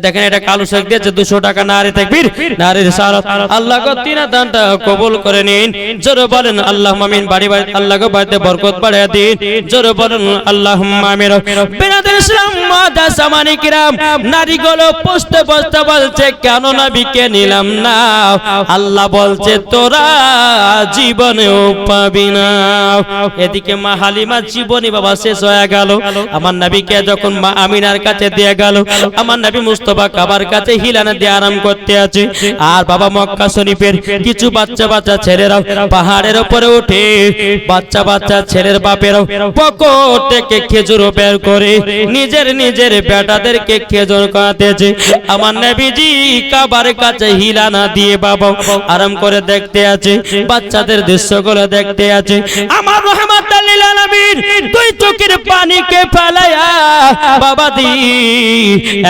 দেখেন এটা কালু শেখ দিয়েছে 200 টাকা, নারী তাকবীর, নারী সালাত, আল্লাহ গো তিনা দানটা কবুল করে নিন। জোরে বলেন আল্লাহুম্মা আমিন। বাড়ি বাড়ি আল্লাহ গো বাড়িতে বরকত বাড়িয়ে দিন। জোরে বলেন আল্লাহুম্মা আমিন। বিরাদর ইসলাম মাদা সামানি কিরাম, নারীগুলো পোস্তে পোস্তে বলছে কেন নবীকে নিলাম না? আল্লাহ বলছে তোরা জীবনেও পাবি না। এদিকে মা হালিমা জীবনী বাবা শেষ হয়ে গেল। আমার নবীকে যখন মা আমিনার কাছে দিয়ে গেল, আমার নবী মুস্তাফা কাবার কাছে হিলানা দিয়ে আরাম করতে আছে। আর বাবা মক্কা শরীফের কিছু বাচ্চা বাচ্চা ছেলেরা পাহাড়ের উপরে উঠে বাচ্চা বাচ্চা ছেলের বাপেরাও পকেট থেকে খেজুর বের করে নিজের নিজের বেটাদেরকে খেজুর খাওয়াতেছে। আমার নবীজি কাবার কাছে হিলানা দিয়ে বাবা আরাম করে দেখতে আছে, বাচ্চাদের দৃশ্যগুলো দেখতে আছে। আমার রহমাতুল লিল আলামিন দুই চোখের পানিকে ফেলায়া বাবা দি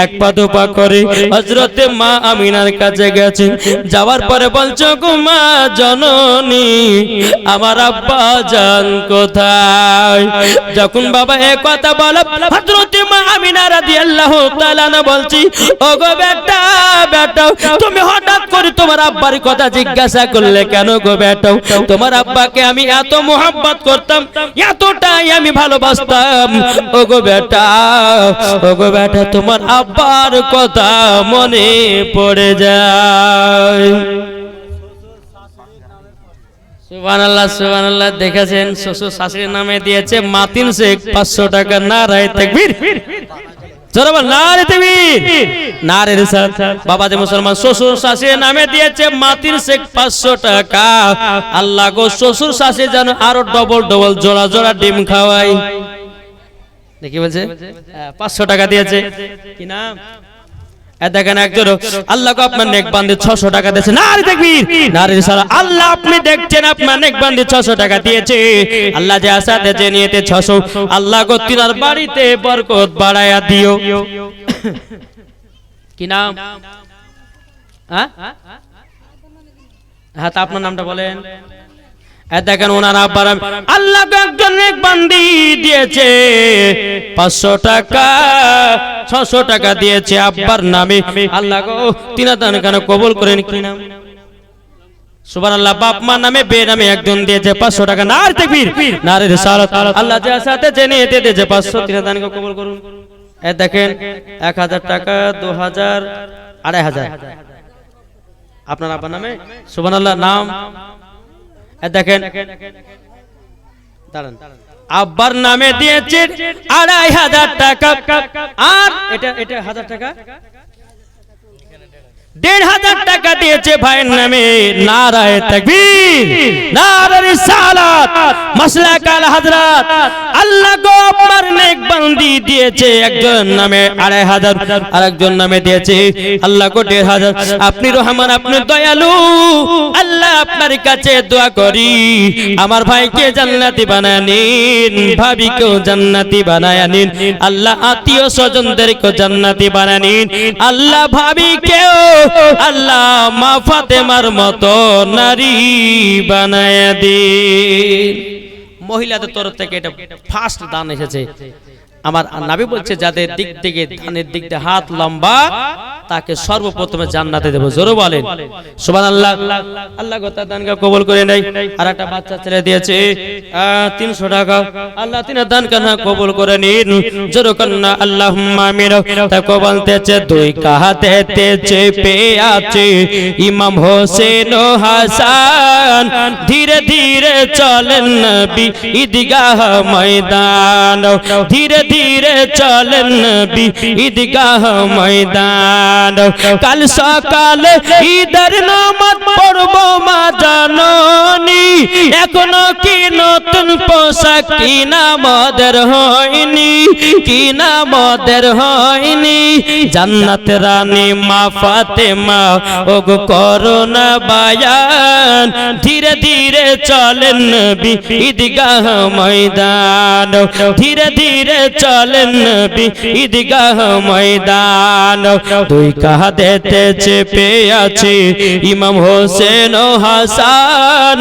এক পা দুপা করে হযরতে মা আমিনার কাছে গেছে। যাওয়ার পরে বলছো গো মা জননী, আমার আব্বা জান কোথায়? যখন বাবা এই কথা বলে হযরতে মা আমিনা রাদিয়াল্লাহু তাআলা না বলছি ও গো বেটা, বেটা তুমি হঠাৎ করে তোমার আব্বার কথা জিজ্ঞাসা করলে কেন গো বেটা? তোমার আব্বাকে আমি এত মোহাব্বত করতাম, এতটাই আমি ভালোবাসতাম। ও গো বেটা, ও গো বেটা তোমার আব্বার কথা মনে পড়ে যায়। সুবহানাল্লাহ সুবহানাল্লাহ। দেখেছেন শ্বশুর শাশুড়ির নামে দিয়েছে মাতিন শেখ 500 টাকা, নারায়ে তাকবীর, জোরে বল নারায়ে তাকবীর, নারায়ে রিসালাত। বাবা যে মুসলমান শ্বশুর শাশুড়ির নামে দিয়েছে মাতিন শেখ 500 টাকা। আল্লাহ গো শ্বশুর শাশুড়ি যেন আরো ডবল ডবল জোড়া জোড়া ডিম খাওয়াই। দেখি বলছে 500 টাকা দিয়েছে, কি নাম? দেখেন একজন আল্লাহ গো আপনার নেক বান্দে 600 টাকা দিয়েছে, নারী তাকবীর, নারী রিসালাত। আল্লাহ আপনি দেখছেন আপনার নেক বান্দে 600 টাকা দিয়েছে। আল্লাহ যে আশা দিয়েছে নিয়েতে 600, আল্লাহ গো তিনার বাড়িতে বরকত বাড়ায়া দিও। কি নাম? হ্যাঁ হ্যাঁ, তা আপনার নামটা বলেন। দেখেন ওনার আব্বার আল্লাহ একজন নেক বান্দি দিয়েছে 500 টাকা, 600 টাকা দিয়েছে আব্বার নামে। আল্লাহ গো তিনা দান কেন কবুল করেন। কি নাম? সুবহানাল্লাহ। বাপ মা নামে বে নামে একজন দিয়েছে 500 টাকা, নারী তাকবীর, নারী রিসালাত। আল্লাহ যে সাথে জেনে দিয়েছে 500, তিনা দান কবুল করুন। দেখেন 1000 টাকা, 2000, 2500 আপনার আব্বার নামে। সুবহানাল্লাহ। নাম দেখেন দাঁড়ান, আব্বার নামে দিয়েছে 2500 টাকা। আর এটা 1000 টাকা, 1500 টাকা দিয়েছে ভাইয়ের নামে। নারায়ে তাকবীর, নারায়ে রিসালাত, মাসলাক আল হযরত। আল্লাহ গো আপনার নেক বান্দি দিয়েছে একজন নামে 2500 আর একজন নামে দিয়েছে আল্লাহ গো 1500 আপনি রহমান আপনি দয়ালু আল্লাহ আপনার কাছে দোয়া করি আমার ভাইকে জান্নাতি বানায় নিন ভাবিকেও জান্নাতি বানায় নিন আল্লাহ আত্মীয় স্বজনদেরকে জান্নাতি বানায় নিন আল্লাহ ভাবিকেও আল্লাহ মা ফাতেমার মতো নারী বানায় দিন মহিলাদের তরফ থেকে এটা ফার্স্ট দান এসেছে আমার নবী বলছে যাদের দিক থেকে দানের দিক থেকে হাত লম্বা তাকে সর্বপ্রথমে জান্নাতে দেব জোরে বলেন সুবহানাল্লাহ আল্লাহ গো তার দানকে কবুল করে নেয় আর একটা বাচ্চা ছেলে দিয়েছে 300 টাকা আল্লাহ তিনার দানকে না কবুল করে নিন জোরে কন্না আল্লাহুম্মা আমিন তাকে বলতেছে দুই কাহাতে চেপে আছে ইমাম হোসেন ও হাসান ধীরে ধীরে চলেন নবী ঈদগাহ ময়দান ধীরে ধীরে চলেন নবী ঈদগাহ ময়দান কাল সকালে ঈদের নামাজ পড়ব মা জাননী এখনো কি নতুন পোশাক কিনা আমাদের হয়নি কিনা আমাদের হয়নি জান্নাতের রানী মা ফাতেমা ওগো করোনা বায়ান ধীরে ধীরে চলেন নবী ঈদগাহ ময়দান ধীরে ধীরে চলেন নবী ঈদগাহ ময়দান দুই কাঁধেতে চেপে আছে ইমাম হোসেন ও হাসান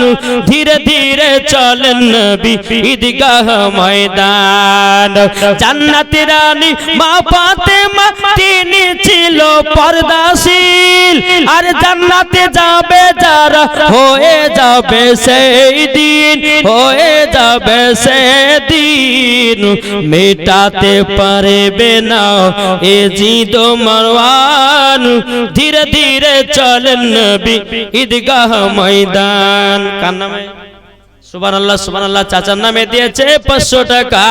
ধীরে ধীরে চলেন নবী ঈদগাহ ময়দান জান্নাতের রানী মা ফাতেমা তিনি ছিল পর্দাশীল আর জান্নাতে যাবে যারা হয়ে যাবে সেই দিন হয়ে যাবে সেই দিন মেটাতে পারবে না এ জিদ মারওয়ান ধীরে ধীরে চলেন নবী ঈদগাহ ময়দান কার নামে সুবহানাল্লাহ সুবহানাল্লাহ চাচার নামে দিয়েছে 500 টাকা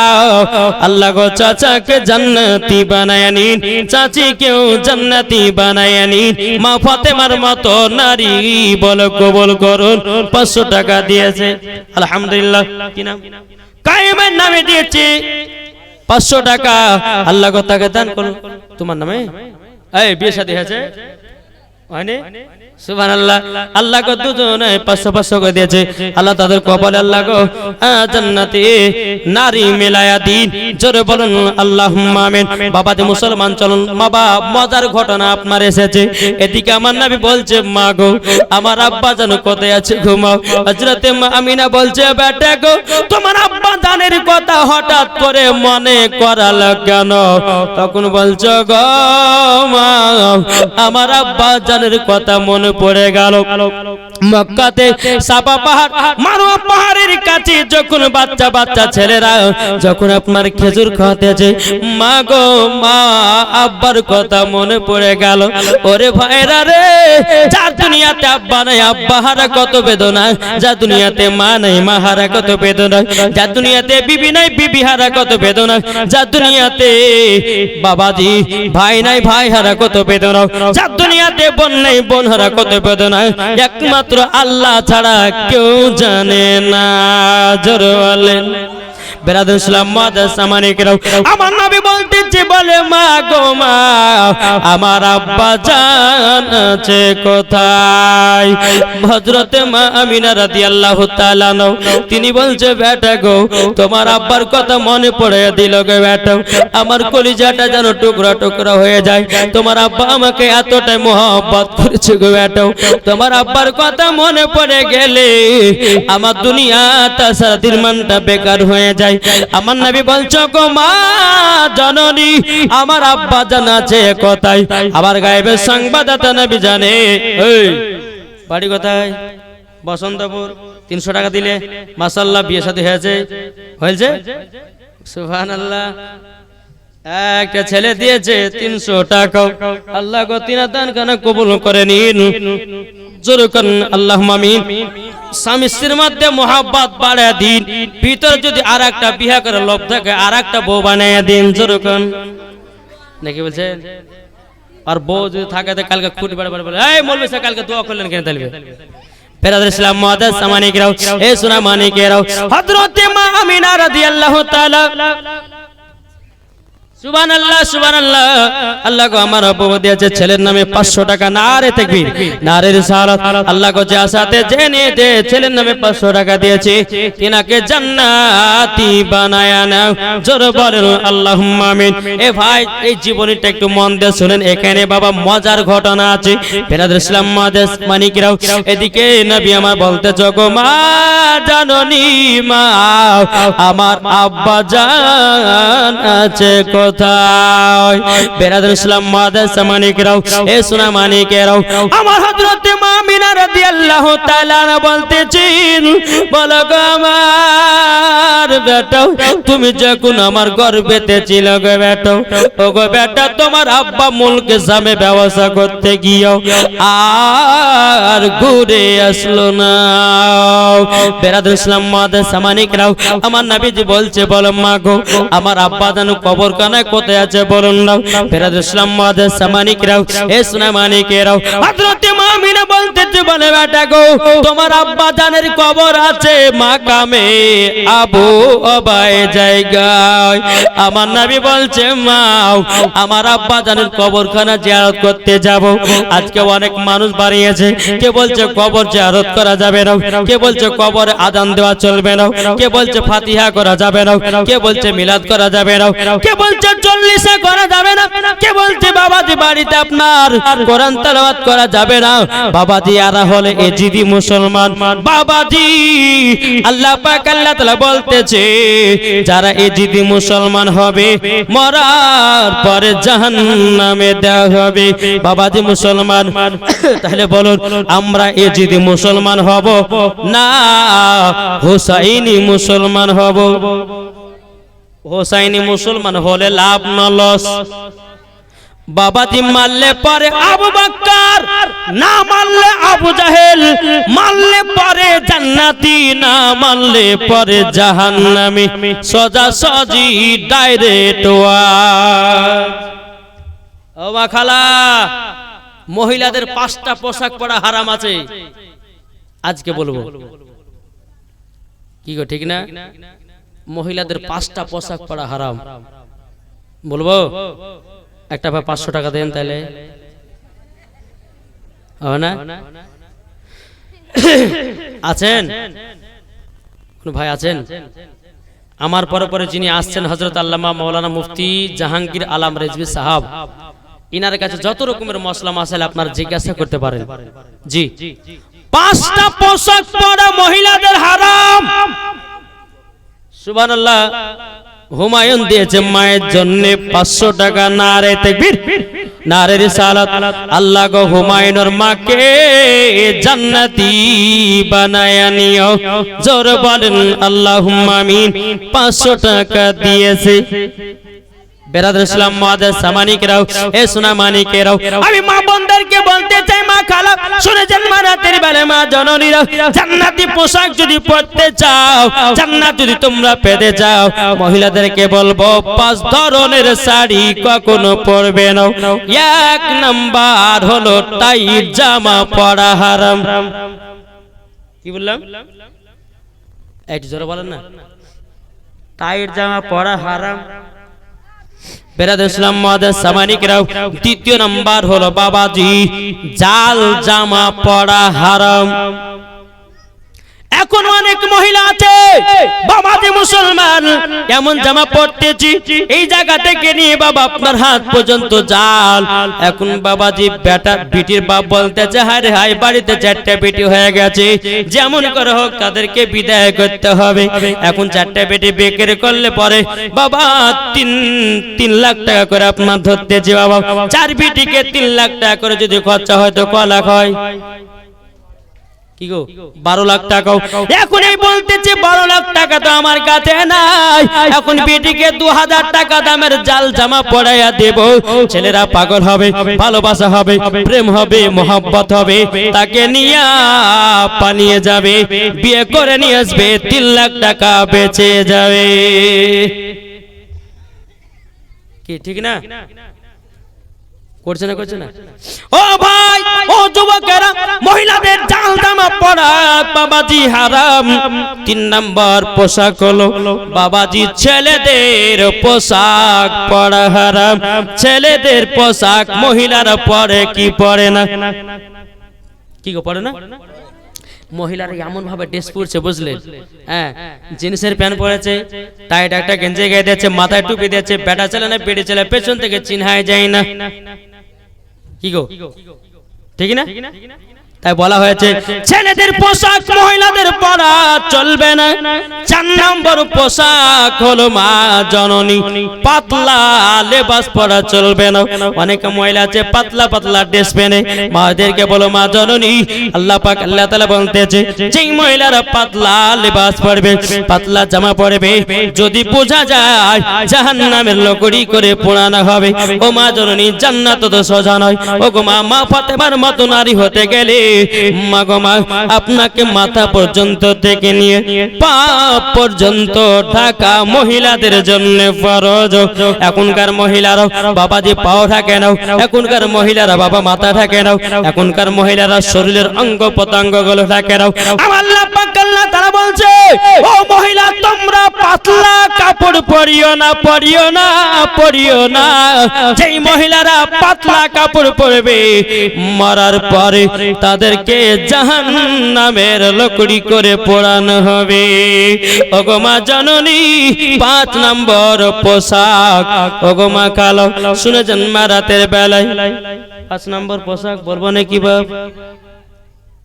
আল্লাহ গো চাচাকে জান্নাতি বানায় নিন চাচিকেও জান্নাতি বানায় নিন মা ফাতেমার মতো নারী বল কবুল করুন 500 টাকা দিয়েছে আলহামদুলিল্লাহ কি নাম কায়েমের নামে দিয়েছে 500 টাকা আল্লাহ গো তাকে দান করুন তোমার নামে এই বিয়ে শাদী হয়েছে হয়নি সুবহানাল্লাহ আল্লাহ গো দুজনে 500 করে দিয়েছে আল্লাহ তাদের কপালে আল্লাহ গো জান্নাতে নারী মিলায়া দিন জোরে বলুন আল্লাহুম্মা আমিন বাবা যে মুসলমান চলুন বাবা মজার ঘটনা আপনার এসেছে এদিকে আমার নবী বলছে মা গো আমার আব্বা জান কোথায় আছে ঘুমাও হযরতে মা আমিনা বলছে বেটা গো তোমার আব্বা জানের কথা হঠাৎ করে মনে করাল কেন তখন বলছো গো মা আমার আব্বা জানের কথা মনে পড়ে গেল মক্কাতে সাফা পাহাড় মারওয়া পাহাড়ের কাছে যখন বাচ্চা বাচ্চা ছেলেরা যখন আপনার খেজুর খাওয়াতেছে মা গো মা আব্বার কথা মনে পড়ে গেল ওরে ভাইরা রে যার দুনিয়াতে আব্বা নাই আব্বা হারা কত বেদনা যার দুনিয়াতে মা নাই মা হারা কত বেদনা যার দুনিয়াতে বিবি নাই বিবি হারা কত বেদনা যার দুনিয়াতে বাবাজি ভাই নাই ভাই হারা কত বেদনা যার দুনিয়াতে বোন নাই বোন হারা কত বেদনা একমাত্র আল্লাহ ছাড়া কেউ জানে না জোরে বলেন বেরাদুল ইসলাম মাদ্রাসা মানিকরাও আমার নবী বলতেছে বলে মা গো মা আমার আব্বা জান আছে কোথায় হযরতে মা আমিনা রাদিয়াল্লাহু তাআলা তিনি বলছে বেটা গো তোমার আব্বার কথা মনে পড়ে দিল গো বেটা আমার কলিজাটা যেন টুকরা টুকরা হয়ে যায় তোমার আব্বা আমাকে এতটাই মহব্বত করেছে গো বেটা তোমার আব্বার কথা মনে পড়ে গেলে আমার দুনিয়াটা সারা দিন মনটা বেকার হয়ে যায় আমার নবী বলছো গো মা জননী আমার আব্বা জান আছে কোথায় আবার গায়েবের সংবাদদাতা নবী জানে এই বাড়ি কোথায় বসন্তপুর 300 টাকা দিলে মাশাআল্লাহ বিয়ে শাদী হয়েছে সুবহানাল্লাহ একটা ছেলে দিয়েছে 300 টাকা আল্লাহ গো তিনার দান কানা কবুল করে নিন জোরে করুন আল্লাহুম্মা আমিন স্বামী স্ত্রীর মধ্যে মহব্বত বাড়ায় দিন ভিতরে যদি আরেকটা বিয়ে করে লোভ থাকে আরেকটা বউ বানায় দিন জোরে করুন নাকি বলছেন আর বউ যদি থাকে তো কালকে খুঁটি বাড়া বলে এই মৌলভী সাহেব কালকে দোয়া করলেন কেন তাহলে বেরাদুল ইসলাম মাদ্রাসা মানিকরাও এই সোনা মানিকেরাও হযরতে মা আমিনা রাদিয়াল্লাহু তাআলা সুবহানাল্লাহ সুবহানাল্লাহ। আল্লাহ গো আমার আব্বু দিয়েছে ছেলের নামে 500 টাকা, নারে তাকবীর, নারে রিসালাত। আল্লাহ গো যে আসাতে জেনে যে ছেলের নামে 500 টাকা দিয়েছে, তিনাকে জান্নাতি বানায়া নাও, জোরে বলেন আল্লাহুম্মা আমিন। এ ভাই এই জীবনীটা একটু মন দিয়ে শুনেন, এখানে বাবা মজার ঘটনা আছে। বেরাদর ইসলাম মাদেশ মানিকরাও, এদিকে নবী আমার বলতে জগো মা জাননী মা, আমার আব্বা জান আছে কোথায়? বেরাদর ইসলাম মাদেশ মানিকরাও, এ সোনা মানিকেরাও, আমার হযরত মা আমিনা রাদিয়াল্লাহু তাআলা বলতেছেন, বলো গো আমার বেটা, তুমি যখন আমার গর্ভেতে ছিল গো বেটা, ও গো বেটা তোমার আব্বা মুলকে সামে ব্যবসা করতে গিয়েও আর ঘুরে আসলো না। বেরাদর ইসলাম মাদেশ মানিকরাও, আমার নবীজি বলছে বলো মা গো আমার আব্বা জানো কবরখানায় কোথায় আছে বলুন না। বেরাদর ইসলাম মাদেশ মানিকরাও, এ সোনা মানিকেরাও, হযরত মা আমিনা বলতেছে বলে বেটা গো তোমার আব্বা জানের কবর আছে মাকামে আবু ওবায় জায়গায়। আমার নবী বলছে মা আমার আব্বা জানের কবরখানা জিয়ারত করতে যাব। আজকে অনেক মানুষ বাড়িয়েছে, কে বলছে কবর জিয়ারত করা যাবে না, কে বলছে কবরে আযান দেওয়া চলবে না, কে বলছে ফাতিহা করা যাবে না, কে বলছে মিলাদ করা যাবে না, কে বলছে চল্লিশা করা যাবে না, কে বলছে বাবাজি বাড়িতে আপনার কোরআন তেলাওয়াত করা যাবে না। বাবাজি এরা হলে এজিদি মুসলমান। বাবাজি আল্লাহ পাক আল্লাহ তাআলা বলতেছে যারা এজিদি মুসলমান হবে মরার পরে জাহান্নামে দেওয়া হবে। বাবাজি মুসলমান, তাহলে বলুন আমরা এজিদি মুসলমান হব না হুসাইনি মুসলমান হব? হুসাইনি মুসলমান হলে লাভ না লস? বাবাজি মারলে পরে আবু বকর, না মারলে আবু জাহেল, মারলে পরে জান্নাতি, না মারলে পরে জাহান্নামী, সোজা সজি ডাইরেক্ট ওয়াজ। ও মা খালা, মহিলাদের 5টা পোশাক পরা হারাম আছে, আজকে বলবো কি গো ঠিক না? মহিলাদের 5টা পোশাক পরা হারাম, বলবো? একটা ভাই 500 টাকা দেন তাহলে না? আছেন কোন ভাই আছেন? আমার পরে পরে যিনি আসছেন হযরত আল্লামা মাওলানা মুফতি জাহাঙ্গীর আলম রেজভী সাহেব, ইনার কাছে যত রকমের মশলা মাসালা আপনারা জিজ্ঞাসা করতে পারেন। জি 5টা পোশাক পরা মহিলাদের হারাম। সুবহানাল্লাহ। হুমায়ুন দিয়েছে মায়ের জন্য 500 টাকা, নারে তাকবীর, নারে রিসালাত। আল্লাহ গো হুমায়ুনের মাকে জান্নাতি বানায়া নিও, জোরে বলেন আল্লাহুম্মা আমিন। 500 টাকা দিয়েছে। বেরাদর ইসলাম মাদেশ মানিকরাও, এ সোনা মানিকেরাও, আমি মা বোনদেরকে বলতে চাই মা খালা শুনে যান, মা রাতের বেলা মা জননীরা জান্নাতি পোশাক যদি পরতে চাও, জান্নাত যদি তোমরা পেতে চাও, মহিলাদেরকে বলবো 5 ধরনের শাড়ি কখনো পরবে না। 1 নাম্বার হলো টাইট জামা পরা হারাম। কি বললাম? একটু জোরে বলেন না। টাইট জামা পরা হারাম। বেরাদর ইসলাম মাদেশ মানিকরাও, 2 নাম্বার হলো বাবাজি জাল জামা পরা হারাম। এখন অনেক মহিলা আছে বাবাজি মুসলমান এমন জামা পরতেছি এই জায়গা থেকে নিয়ে বাবা আপনার হাত পর্যন্ত জাল। এখন বাবাজি বেটা বিটির বাপ বলতেছে হায় রে হায় বাড়িতে 4টা বেটি হয়ে গেছে, যেমন করে হোক তাদেরকে বিদায় করতে হবে। এখন 4টা বেটি বেকের করলে পরে বাবা 3 লাখ টাকা করে আপনার ধরতেছে বাবা। 4 বেটিকে 3 লাখ টাকা করে যদি খরচা হয় তো ক লাখ হয়? কি গো 12 লাখ টাকা। এখন এই বলতেছে 12 লাখ টাকা তো আমার কাছে নাই, এখন বেটিকে 2000 টাকা দামের জাল জামা পরাইয়া দেব। ছেলেরা পাগল হবে, ভালোবাসা হবে, প্রেম হবে, মোহাব্বত হবে, তাকে নিয়ে পালিয়ে যাবে, বিয়ে করে নিয়ে আসবে, 3 লাখ টাকা বেঁচে যাবে। কি ঠিক না? করছে না করছে না? ও ভাই, ও যুবকেরা, মহিলাদের জাল জামা পরা বাবাজি হারাম। 3 নম্বর পোশাক হলো বাবাজি ছেলেদের পোশাক পরা হারাম। ছেলেদের পোশাক মহিলারা পরে কি পরে না? কি গো পরে না? মহিলারা এমন ভাবে ড্রেস পরছে বুঝলেন, হ্যাঁ, জিন্সের প্যান্ট পরেছে, টাইট একটা গেঞ্জি গায়ে দিয়েছে, মাথায় টুপি দিয়েছে, বেটা ছেলে না বেটি ছেলে পেছন থেকে চিনহাই যায় না। কি গো ঠিক না? তাই বলা হয়েছে ছেলেদের পোশাক মহিলাদের পরা চলবে না। 4 নম্বর পোশাক হলো মা জননী, পাতলা লেবাস পরা চলবে না। অনেক মহিলা আছে পাতলা পাতলা ড্রেস পরে, মাদেরকে বলো মা জননী। আল্লাহ পাক আল্লাহ তাআলা বলতেছে যেই মহিলারা পাতলা লেবাস পরবে, পাতলা জামা পরবে, যদি বোঝা যায় জাহান্নামের লকড়ি করে পোড়ানো হবে, ও মা জননী জান্নাত তো সোজা নয়। ও গো মা, মা ফাতেমার মতো নারী হতে গেলে মা গো মা, আপনাকে মাথা পর্যন্ত থেকে নিয়ে পা পর্যন্ত ঢাকা মহিলাদের জন্য ফরজ। এখনকার মহিলারা বাবাজি পাও ঢাকে নাও, এখনকার মহিলারা বাবা মাথা ঢাকে নাও, এখনকার মহিলারা শরীরের অঙ্গ প্রত্যঙ্গ গুলো ঢাকে নাও। আল্লাহ পাক আল্লাহ তাআলা বলছে ও মহিলা, তোমরা পাতলা কাপড় পরিও না, পরিও না, পরিও না। যেই মহিলারা পাতলা কাপড় পরবে মরার পরে তাদেরকে জাহান্নামের লকড়ি করে পোড়ানো হবে। ওগো মা জননী, 5 নম্বর পোশাক ওগো মা কালো শুনেছেন মা রাতের বেলায় 5 নম্বর পোশাক বলবো না কি বাপ?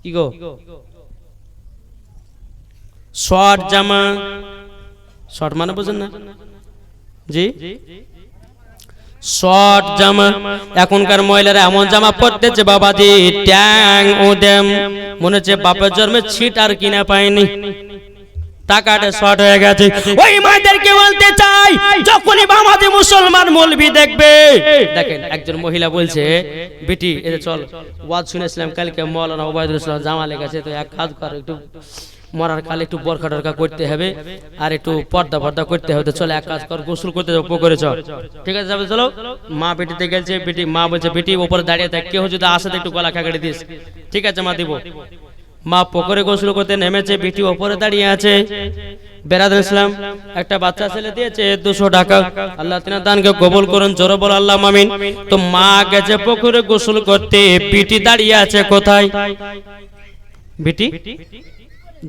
কি গো? শর্ট জামা। শর্ট মানে বুঝেন না? জি, শর্ট জামা। এখনকার মহিলারা এমন জামা পরতেছে বাবাজি ট্যাং ওদেম, মনে হচ্ছে বাপের জন্মে ছিট আর কিনা পায়নি, টাকাটা শর্ট হয়ে গেছে। ওই মায়েদেরকে বলতে চাই, যখনই বাবাজি মুসলমান মৌলবি দেখবে, দেখেন একজন মহিলা বলছে বেটি এটা চল ওয়াজ শুনেছিলাম কালকে মাওলানা ওবায়দুল ইসলাম জামা লেগেছে, তো এক কাজ কর, একটু মরার কালে একটু বরখা টরখা করতে হবে আর একটু পর্দা পর্দা করতে হবে, তো চলে এক কাজ কর, গোসল করতে যাবো পুকুরে চল। ঠিক আছে যাবে চলো। মা বেটিতে গেছে, বেটি মা বলছে বেটি উপরে দাঁড়িয়ে থাক, কেউ যদি আসে একটু গলা খাগড়ে দিস। ঠিক আছে মা দিব। মা পুকুরে গোসল করতে নেমেছে, বেটি উপরে দাঁড়িয়ে আছে। বেরাদুল ইসলাম একটা বাচ্চা ছেলে দিয়েছে 200 টাকা, আল্লাহ তিনার দানকে কবুল করুন, জোরে বল আল্লাহ আমিন। তো মা গেছে পুকুরে গোসল করতে, বেটি দাঁড়িয়ে আছে কোথায়? বেটি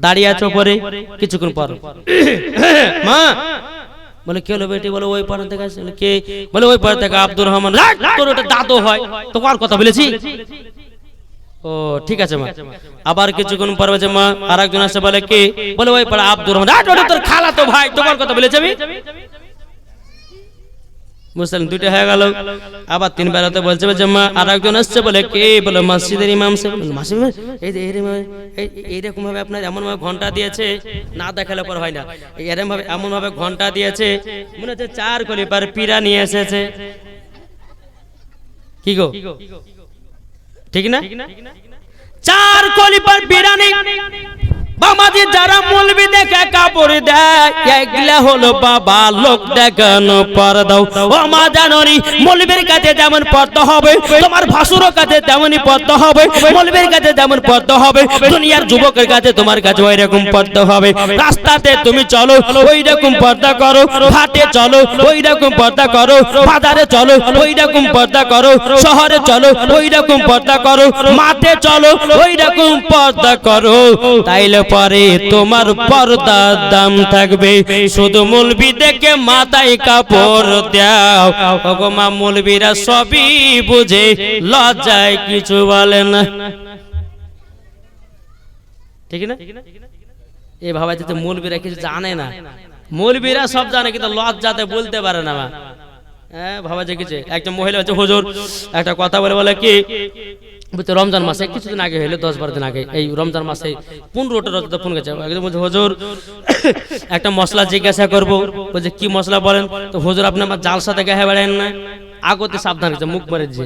দাঁড়িয়ে আছে উপরে। কিছুক্ষণ পর মা বলে কে হলো বেটি? বলে ওই পাড়া থেকে আসছে। কে? বলে ওই পাড়া থেকে আব্দুর রহমান। তোর ওটা দাদু হয়, তো কার কথা বলেছি? ও ঠিক আছে মা। আবার কিছুক্ষণ পর বলছে মা আরেকজন আসছে, বলে কে? বলে ওই পাড়া আব্দুর রহমান। ওটা তোর খালা তো ভাই, তোমার কথা বলেছি আমি। বুঝলেন, 2টা হয়ে গেল। আবার 3 বেলাতে বলছে যে মা আরেকজন আসছে, বলে কে? বলে মসজিদের ইমাম সাহেব। মাসিম এইরকম ভাবে আপনার এমন ভাবে ঘন্টা দিয়েছে, না দেখালে পর হয় না, এরকম ভাবে এমন ভাবে ঘন্টা দিয়েছে মনে হচ্ছে 4 কলিপার পীরা নিয়ে এসেছে। কি গো ঠিক না? 4 কলিপার বিরানি বাবাজি যারা মৌলবি দেখে কাপড় দেয়, এগুলা হলো বাবা লোক দেখানো পর্দা। ও মা জানোনি, মৌলবির কাছে যেমন পর্দা হবে, তোমার ভাসুরের কাছে তেমনই পর্দা হবে। মৌলবির কাছে যেমন পর্দা হবে, দুনিয়ার যুবকের কাছে তোমার কাছে ওই রকম পর্দা হবে। রাস্তাতে তুমি চলো ওই রকম পর্দা করো, ঘাটে চলো ওই রকম পর্দা করো, বাজারে চলো ওই রকম পর্দা করো, শহরে চলো ওই রকম পর্দা করো, মাঠে চলো ওই রকম পর্দা করো। তাইলে পরে তোমার পর্দার দাম থাকবে। শুধু মৌলবি দেখে মাথায় কাপড় দাও। ওগো মা মৌলবিরা সবই বুঝে, লজ্জায় কিছু বলে না। ঠিক না? এই ভাবা যেতে মৌলবিরা কিছু জানে না, মৌলবিরা সব জানে কিন্তু লজ্জাতে বলতে পারে না। হ্যাঁ ভাবা যে কিছু। একজন মহিলা হচ্ছে হুজুর একটা কথা বলে কি রমজান মাসে কিছুদিন আগে হইলো, 10-12 দিন আগে, এই রমজান মাসে 15টা রোজা ফোন গেছে। একদম বলছে হুজুর একটা মশলা জিজ্ঞাসা করবো। বলছে কি মশলা বলেন? তো হুজুর আপনি আমার জালসা থেকে বেড়ান না, আগতে সাবধান হয়েছে মুখ পরে যে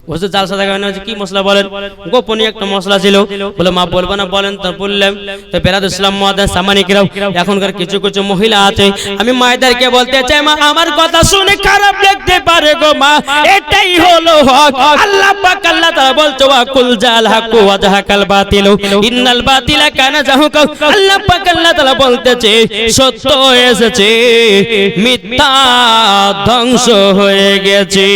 হুজুর জালসা দেখা হয় না কি মশলা বলেন গোপনীয় একটা মশলা ছিল বলে মা বলবো না বলেন তো বললাম তো বেরাদ ইসলাম মুআদ্দাস সামানিকরাও এখনকার কিছু কিছু মহিলা আছে আমি মায়েদেরকে বলতে চাই মা আমার কথা শুনে খারাপ দেখতে পারে গো মা এটাই হলো হক আল্লাহ পাক আল্লাহ তাআলা বলছে ওয়া কুল জাল হাকু ওয়া জাহাকাল বাতিল ইন্নাল বাতিলা কানা জাহুকা আল্লাহ পাক আল্লাহ তাআলা বলতেছে সত্য এসেছে মিথ্যা ধ্বংস হয়ে গেছে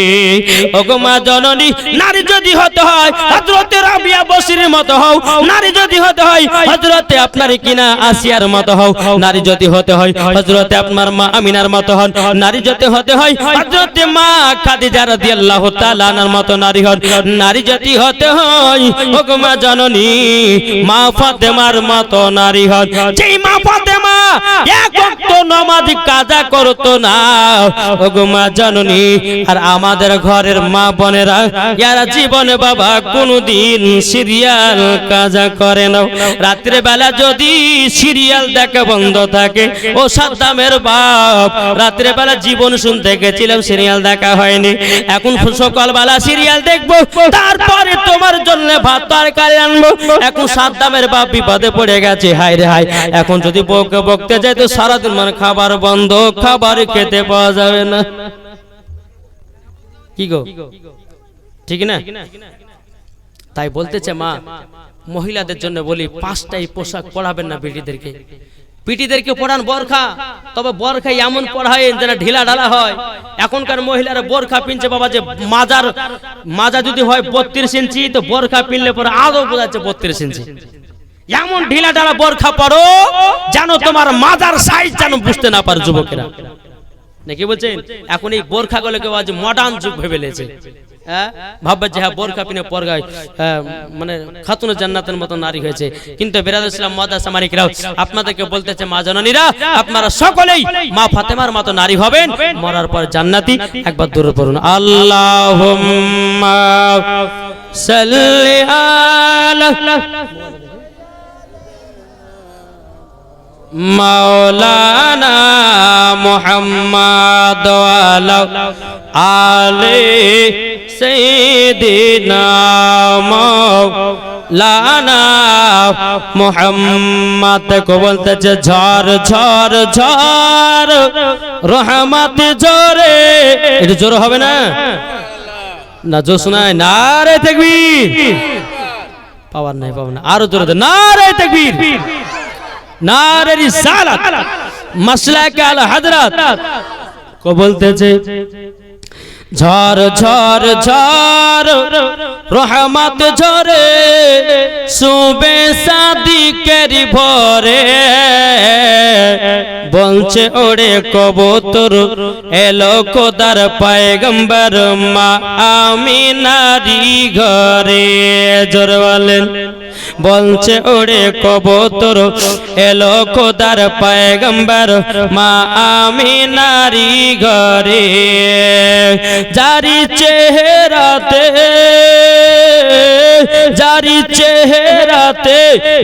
ওগো মা জননী নারী যদি হতে হয় হযরতে রাবিয়া বসরির মতো হও নারী যদি হতে হয় হযরতে আপনার কিনা আসিয়ার মতো হও নারী যদি হতে হয় হযরতে আপনার মা আমিনার মতো হন নারী যদি হতে হয় হযরতে মা খাদিজা রাদিয়াল্লাহু তাআলা আনহার মতো নারী হন নারী যদি হতে হয় ওগো মা জননী মা ফাতেমার মতো নারী হন যেই মা ফাতেমা এক ওয়াক্ত নামাজ কাজা করতো না ওগো মা জননী আর আমাদের ঘরের মা বোনেরা যারা জীবনে বাবা কোনদিন সিরিয়াল কাজা করে না রাত্রে বেলা যদি সিরিয়াল দেখা বন্ধ থাকে ও সাদ্দামের বাপ রাত্রে বেলা জীবন শুনতে গেছিলাম সিরিয়াল দেখা হয়নি এখন সকালবেলা সিরিয়াল দেখবো তারপরে তোমার জন্য ভাত তরকারি আনবো এখন সাদ্দামের বাপ বিপদে পড়ে গেছে হায় রে হায় এখন যদি বউকে বকতে যায় তো সারাদিন মানে খাবার বন্ধ খাবার খেতে পাওয়া যাবে না কি গো ঠিক না তাই বলতেছে মা মহিলাদের জন্য বলি পাঁচটাই পোশাক পরাবেন না পিটিদেরকে পরান বোরখা তবে বোরখা এমন পরায় যেন ঢিলা ঢালা হয় এখনকার মহিলারা বোরখা পিনছে বাবা যে মাজা যদি হয় 32 ইঞ্চি তো বোরখা পিনলে পরে আদৌ বোঝাচ্ছে 32 ইঞ্চি এমন ঢিলা ঢালা বোরখা পরো যেন তোমার মাজার সাইজ যেন বুঝতে না পারে যুবকেরা নাকি বলছেন এখন এই বোরখা গুলোকে আজ মডার্ন যুগ ভেবে লেছে ভাববে যে হ্যাঁ বোরখা পিনে পরগায় মানে খাতুনে জান্নাতের মতো নারী হয়েছে কিন্তু বেরাদ ইসলাম মুআদ্দাস সামানিকরাও আপনাদেরকে বলতেছে মা জননীরা আপনারা সকলেই মা ফাতেমার মতো নারী হবেন মরার পর জান্নাতি একবার দূর পড়ুন আল্লাহুম্মা সাল্লি আলা মাওলানা মুহাম্মদ ওয়ালা আলি সাইয়্যিদিনা মাওলানা মুহাম্মদ কো বলতেছে ঝড় ঝড় ঝড় রহমত জোরে এটা জোরে হবে না না জোর শোনায় নারে তাকবীর পাওয়ার নাই পাওয়ার না আরো জোরে নারে তাকবীর নারে রিসালাত মাসলাক আল হযরত কো বলতেছে ঝড় ঝড় ঝড় রহমত ঝরে সুবে সাদিকের ভরে বলছে ওড়ে কবুতর এলো খোদার পয়গম্বর মা আমিনারি ঘরে জোরে বলেন বলছে ওড়ে কবুতর এলো খোদার পয়গম্বর মা আমিনারি ঘরে জারি চেহারাতে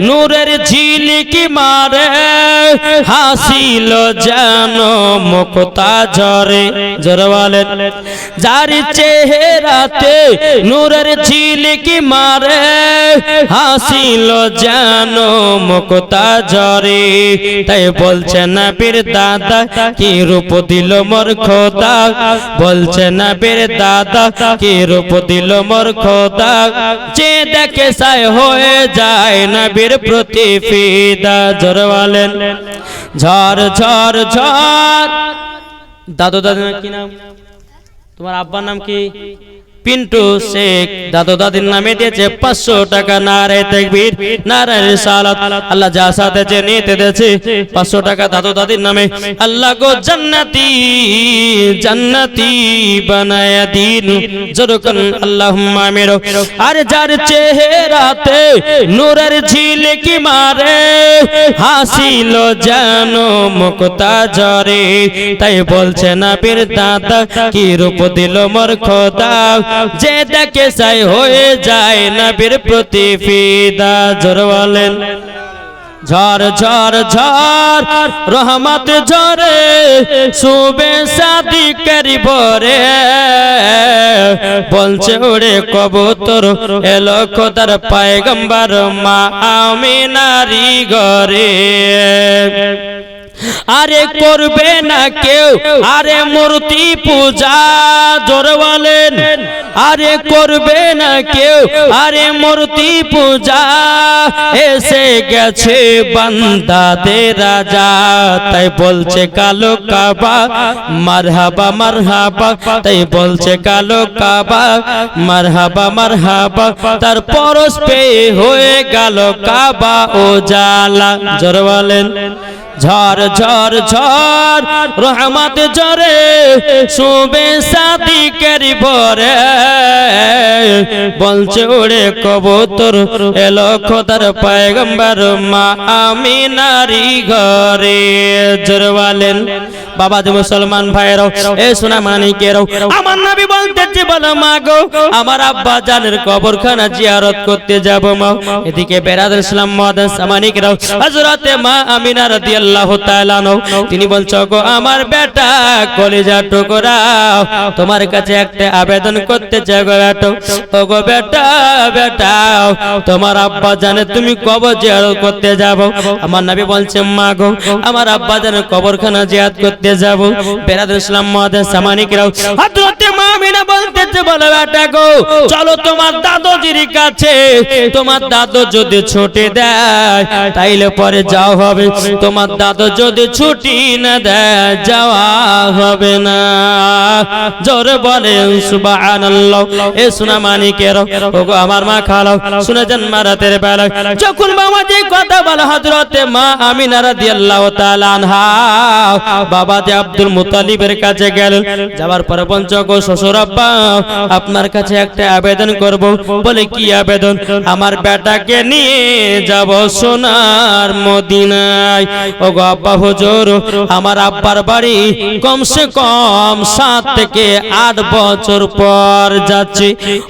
নূরের ঝিলিকি মারে হাসিল জানো মুক্তা ঝরে জোরে বলেন জারি চেহারাতে নূরের ঝিলিকি মারে হাসিল জানো মুক্তা ঝরে তাই বলছে নবীর দাদা কি রূপ দিল মোর খোদা বলছে নবীর দাদা কি রূপ দিল মোর খোদা যে দেখে সায় হয়ে যায় নবীর প্রতি ফিদা জোরে বলেন ঝড় ঝড় ঝড় দাদু দাদু কি নাম তোমার আব্বার নাম কি পিন্টু শেখ দাদু দাদির নামে দিয়েছে 500 টাকা নারে তাকবীর নারে রিসালাত আল্লাহ যা সাথে যে নিতে দিয়েছে 500 টাকা দাদু দাদির নামে আল্লাহ গো জান্নাতি জান্নাতি বানায়া দিন জোরকন আল্লাহুম্মা আমিন আর যার চেহারাতে নূরের ঝিলিকি মারে হাসিল জানো মুক্তা ঝরে তাই বলছে নবীর দাদা কি রূপ দিল মোর খোদা যে দেখে সাই হয়ে যায় নবীর প্রতি ফিদা জোরে বলেন ঝড় ঝড় ঝড় রহমত ঝরে শুবে সাদিকের ভোরে বলছে ওরে কবুতর এলো খোদার পয়গম্বর মা আমিনারি ঘরে আরে করবে না কেউ আরে মূর্তি পূজা জোরে বলেন আরে করবে না কেউ আরে মূর্তি পূজা এসে গেছে বান্দাদের রাজা তাই বলছে কালো কাবা মারহাবা মারহাবা তাই বলছে কালো কাবা মারহাবা মারহাবা তার পরশ পেয়ে হয়ে গেল কাবা ও জালা জোরে বলেন ঝড় ঝড় ঝড় রহমত ঝরে শুবে সাদিকের ভোরে বলছে ওরে কবুতর এলো খোদার পয়গম্বর মা আমিনারি ঘরে জোরে বলেন বাবা যে মুসলমান ভাইরাও এ সোনা মানিকেরাও আমার নবী বলতেছে বলো মা গো আমার আব্বা জানের কবরখানা জিয়ারত করতে যাব মা এদিকে বেরাদুল ইসলাম মুআদ্দাস মানিকেরাও হযরতে মা আমিনা রাদিয়াল্লাহু তাআলা তিনি বলছো গো আমার বেটা কলিজা টুকরা তোমার কাছে একটা আবেদন করতে চাই গো বেটা ও গো বেটা বেটা তোমার আব্বা জানে তুমি কবর জিয়ারত করতে যাব আমার নবী বলছে মা গো আমার আব্বা জানের কবরখানা জিয়ারত করতে যাব বেরাদুল ইসলাম মুআদ্দাস মানিকেরাও হযরতে মা আমিনা বলতেছে বলো বেটা গো চলো তোমার দাদুজির কাছে তোমার দাদু যদি ছুটি দেয় তাইলে পরে যাও হবে তোমার দাদু যদি ছুটি না দেয় যাওয়া হবে না জোরে বলেন সুবহানাল্লাহ এ সোনা মানিকেরাও ওগো আমার মা খালাও শুনে যান মারাতের বেলা যখন বাবাজি কথা বলা হযরতে মা আমিনা রাদিয়াল্লাহু তাআলা আনহা বাবা যে আব্দুল মুত্তালিবের কাছে গেলেন যাওয়ার পরে বলছো গো শ্বশুর আব্বা আপনার কাছে একটা আবেদন করব বলে কি আবেদন আমার বেটাকে নিয়ে যাব সোনার মদিনায় ওগো আব্বা হুজুর আমার আব্বার বাড়ি কমসে কম 7 থেকে 8 বছর পর যাচ্ছে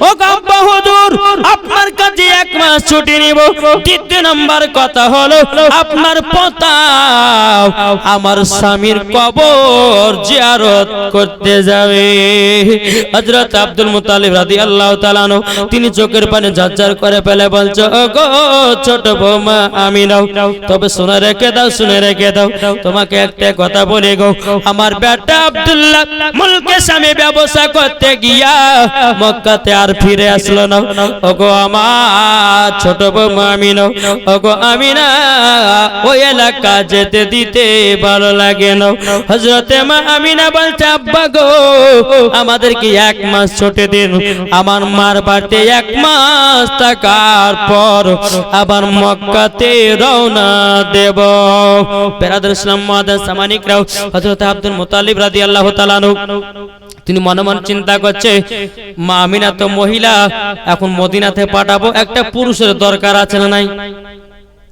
ওগো আব্বা হুজুর আপনার কাছে 1 মাস ছুটি নিব দ্বিতীয় নাম্বার কথা হলো আপনার পোতা আমার স্বামীর কবর জিয়ারত করতে যাবে হযরত আব্দুল মুত্তালিব রাদিয়াল্লাহু তাআলা তিনি চোখের পানি ঝরঝর করে ফেলে বলছো ওগো ছোট বৌমা আমিনা তবে শুনে রেখে দাও তোমাকে একটা কথা বলি গো আমার বেটা আব্দুল্লাহ মুলকে শামে ব্যবসা করতে গিয়া মক্কাতে আর ফিরে আসলো না ওগো আমার ছোট বৌমা আমিনা ওগো আমিনা ওই এলাকা যেতে দিতে ভালো লাগে না হযরতে মা আমিনা বলছে আব্বা গো আমাদেরকে 1 মাস ছুটি দিন আমার মার বাড়িতে 1 মাস থাকার পর আবার মক্কাতে রওনা দেব বেরাদুল ইসলাম মুআদ্দাস মানিকেরাও হযরত আব্দুল মুত্তালিব রাদিয়াল্লাহু তাআলা তিনি মনে মনে চিন্তা করছে মা আমিনা তো মহিলা এখন মদিনাতে পাঠাবো একটা পুরুষের দরকার আছে না নাই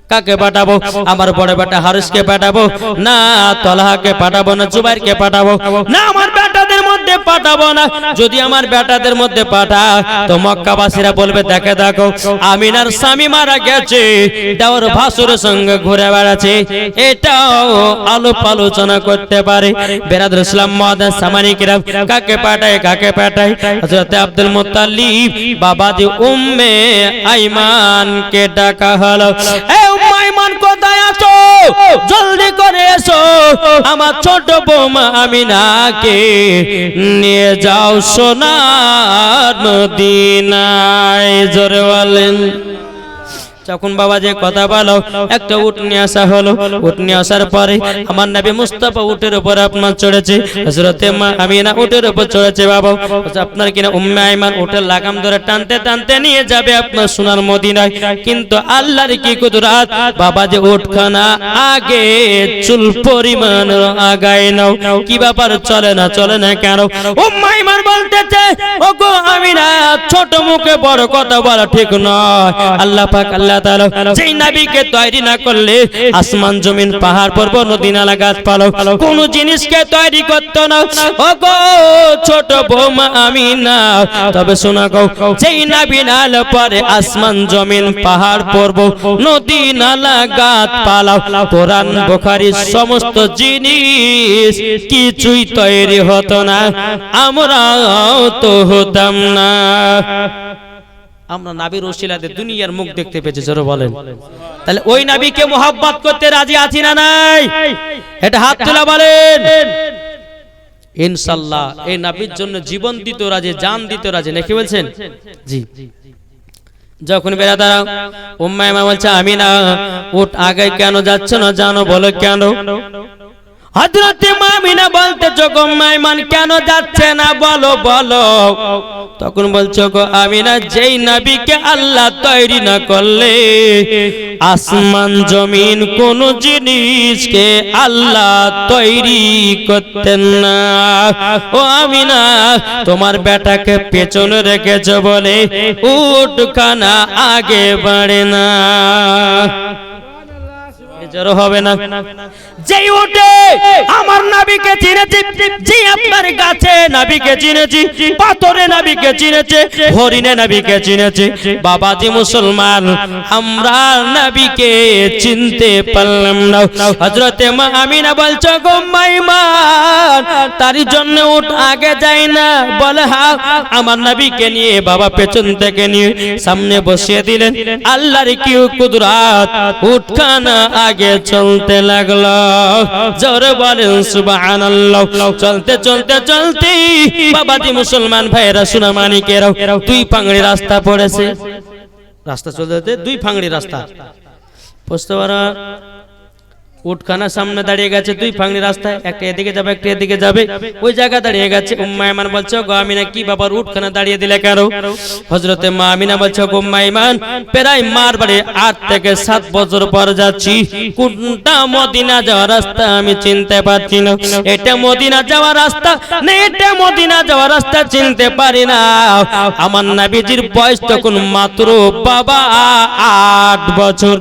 কাকে পাঠাবো আমার বড় বেটা হারিসকে পাঠাবো না তলহাকে পাঠাবো না জুবাইরকে পাঠাবো না আমার বেটাদের মধ্যে পাঠাবো না যদি আমার বেটাদের মধ্যে পাঠা তো মক্কাবাসীরা বলবে দেখে দেখো আমিনার স্বামী মারা গেছে দেওর ভাসুরের সঙ্গে ঘুরে বেড়াচ্ছে এটাও আলোপ আলোচনা করতে পারে বেরাদুল ইসলাম মুআদ্দাস মানিকেরা কাকে পাঠায় হযরত আব্দুল মুত্তালিব বাবাজি উম্মে আইমানকে ডাকা হলো আইমান কোথায় আছো জলদি করে এসো আমার ছোট বৌমা আমিনাকে নিয়ে যাও সোনার মদিনায় জোরে বলেন যখন বাবা যে কথা বলো একটা উট নিয়ে আসা হলো উট নিয়ে আসার পরে আমার নবী মুস্তাফা উটের উপর আপনার চড়েছে হযরতে মা আমিনা উটের উপর চড়েছে বাবা আপনার কিনা উম্মে আইমান উটের লাগাম ধরে টানতে টানতে নিয়ে যাবে আপনার সোনার মদিনায় কিন্তু আল্লাহর কি কুদরত বাবা যে উটখানা আগে চুল পরিমাণ আগায় নাও কি ব্যাপার চলে না কেন উম্মে আইমান বলতেছে ওগো আমিনা ছোট মুখে বড় কথা বলা ঠিক নয় আল্লাহ পাক আল্লাহ তাআলা যেই নবীকে তৈরি না করলে আসমান জমিন পাহাড় পর্বত নদী নালা গাছপালা কোন জিনিসকে তৈরি করতো না। ওগো ছোট বৌমা আমিনা, তবে শোনা গো, যেই নবী নাল পরে আসমান জমিন পাহাড় পর্বত নদী নালা গাছপালা কোরআন বুখারী সমস্ত জিনিস কিছুই তৈরি হতো না, আমরাও তো হতাম না। আমরা নবীর ওসিলাতে দুনিয়ার মুখ দেখতে পেয়েছি, জোরে বলেন। তাহলে ওই নবীকে মোহাব্বত করতে রাজি আছি না নাই? এটা হাত তুলে বলেন। ইনশাআল্লাহ এই নবীর জন্য জীবন দিতে রাজি, জান দিতে রাজি, নাকি বলছেন? জি। যখন বেরাদারা উম্মে আইমান বলছে আমিনা উঠ, আগে কেন যাচ্ছ না জানো, বলো কেন? হযরত আমিনা বলতে গো আইমান কেন যাচ্ছে না বলো বলো। তখন বলছো গো আমিনা, যেই নবীকে আল্লাহ তৈরি না করলে আসমান জমিন কোন জিনিসকে আল্লাহ তৈরি করতেন না। ও আমিনা, তোমার বেটাকে পেছনে রেখেছো বলে উটখানা আগে বাড়ে না। জড়ো হবে না। যেই উঠে আমার নবীকে চিনেছি, যে আপনার গাছে নবীকে চিনেছি, পাথরে নবীকে চিনেছে, হরিণে নবীকে চিনেছে। বাবাজি মুসলমান, আমরা নবীকে চিনতে পারলাম না। হযরতে মা আমিনা বলছো গো মাইমান, তারই জন্য উঠ আগে যায় না, বলে হ্যাঁ। আমার নবীকে নিয়ে বাবা পেছন থেকে নিয়ে সামনে বসিয়ে দিলেন। আল্লাহর কি কুদরত, উঠখানা আগে চলতে লাগলো। জোরে বলেন সুবহানাল্লাহ। চলতে চলতে চলতে বাবাজি মুসলমান ভাইরা সোনা মানিকেরাও দুই পাংড়ি রাস্তা পড়েছে। রাস্তা চলতে দুই পাংড়ি রাস্তা বুঝতে পারো। উটখানা সামনে দাঁড়িয়ে গেছে, দুই ফাংড়ি রাস্তায়, একটা এদিকে যাবে একটা এদিকে যাবে, ওই জায়গা দাঁড়িয়ে গেছে। উম্মে আইমান বলছে গো আমিনা, কি বাবার উটখানা দাঁড়িয়ে দিলে কেন? হযরতে মা আমিনা বলছে গো উম্মে আইমান, প্রায় মার বাড়ি 8 থেকে 7 বছর পর যাচ্ছি, কোনটা মদিনা যাওয়ার রাস্তা আমি চিনতে পারছি না। এটা মদিনা যাওয়ার রাস্তা না এটা মদিনা যাওয়ার রাস্তা চিনতে পারি না। আমার নবীজির বয়স তখন মাত্র বাবা 8 বছর।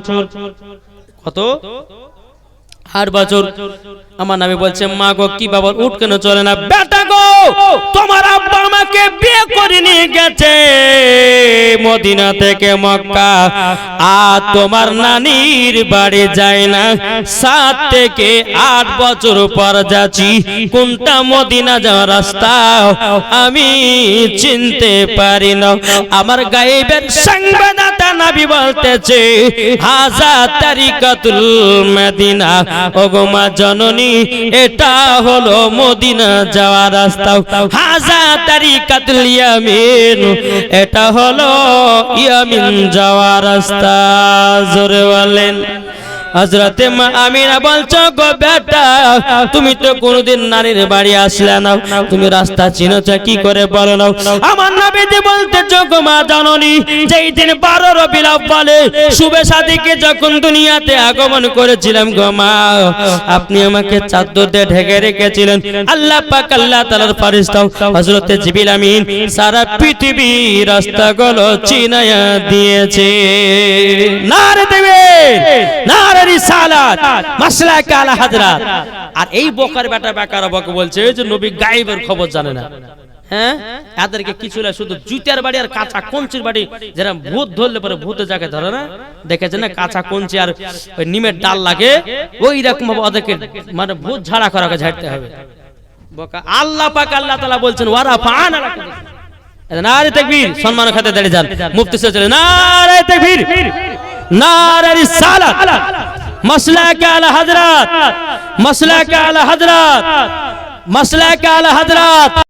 কত? 8 বছর। আমার নবী বলছে মা গো, কি বাবার উট কেন চলে না? বেটা গো, তোমার আব্বা আমাকে বিয়ে করে নিয়ে গেছে মদিনা থেকে মক্কা, আর তোমার নানির বাড়ি যায় না। 7 থেকে 8 বছর পর যাচ্ছি, কোনটা মদিনা যাওয়ার রাস্তা আমি চিনতে পারি না। আমার গায়েবের সংবাদদাতা নবী বলতেছে হাজা তারিকাতুল মদিনা, ওগো মা জননী, এটা হলো মদিনা যাওয়ার রাস্তা। হাজা তারিকাতুল ইয়ামিন, এটা হলো ইয়ামিন যাওয়ার রাস্তা। জোরে বলেন। হযরতে মা আমিনা বলছো গো বেটা, তুমি তো কোনদিন নানির বাড়ি আসলে না, তুমি রাস্তা চিনোছ কি করে বলো না? আমার নবীজি বলতেছো গো মা জননী, যেই দিন 12 রবিউল আউয়ালে শুভে সাদিকে যখন দুনিয়াতে আগমন করেছিলাম গো মা, আপনি আমাকে চাদর দিয়ে ঢেকে রেখেছিলেন। আল্লাহ পাক আল্লাহ তাআলার ফেরেশতা হযরতে জিবরিল আমিন সারা পৃথিবী রাস্তাগুলো চিনায়া দিয়েছে। নারে দেবে নারে রিসালাত, মাসলাক আলা হযরত। আর এই বকার বেটা বেকারা বকে বলছে যে নবী গায়েবের খবর জানে না। হ্যাঁ, এদেরকে কিছু না, শুধু জুতার বাড়ি আর কাঁচা কঞ্চির বাড়ি, যারা ভূত ধরলে পরে ভূতে যাকে ধরে না, দেখেছেন না, কাঁচা কঞ্চি আর ওই নিমের ডাল লাগে, ওই রকম ভাবে ওদেরকে মানে ভূত ঝাড়া করাকে ঝাড়তে হবে। বকা আল্লাহ পাক আল্লাহ তাআলা বলছেন ওয়ারা ফানা লাকুম। নারে তাকবীর, সম্মান খাতে দাঁড়িয়ে যান, মুফতি সাহেব চলে নারে তাকবীর, নারে রিসালাত, মাসলাক আলা হযরত, মাসলাক আলা হযরত, মাসলাক আলা হযরত।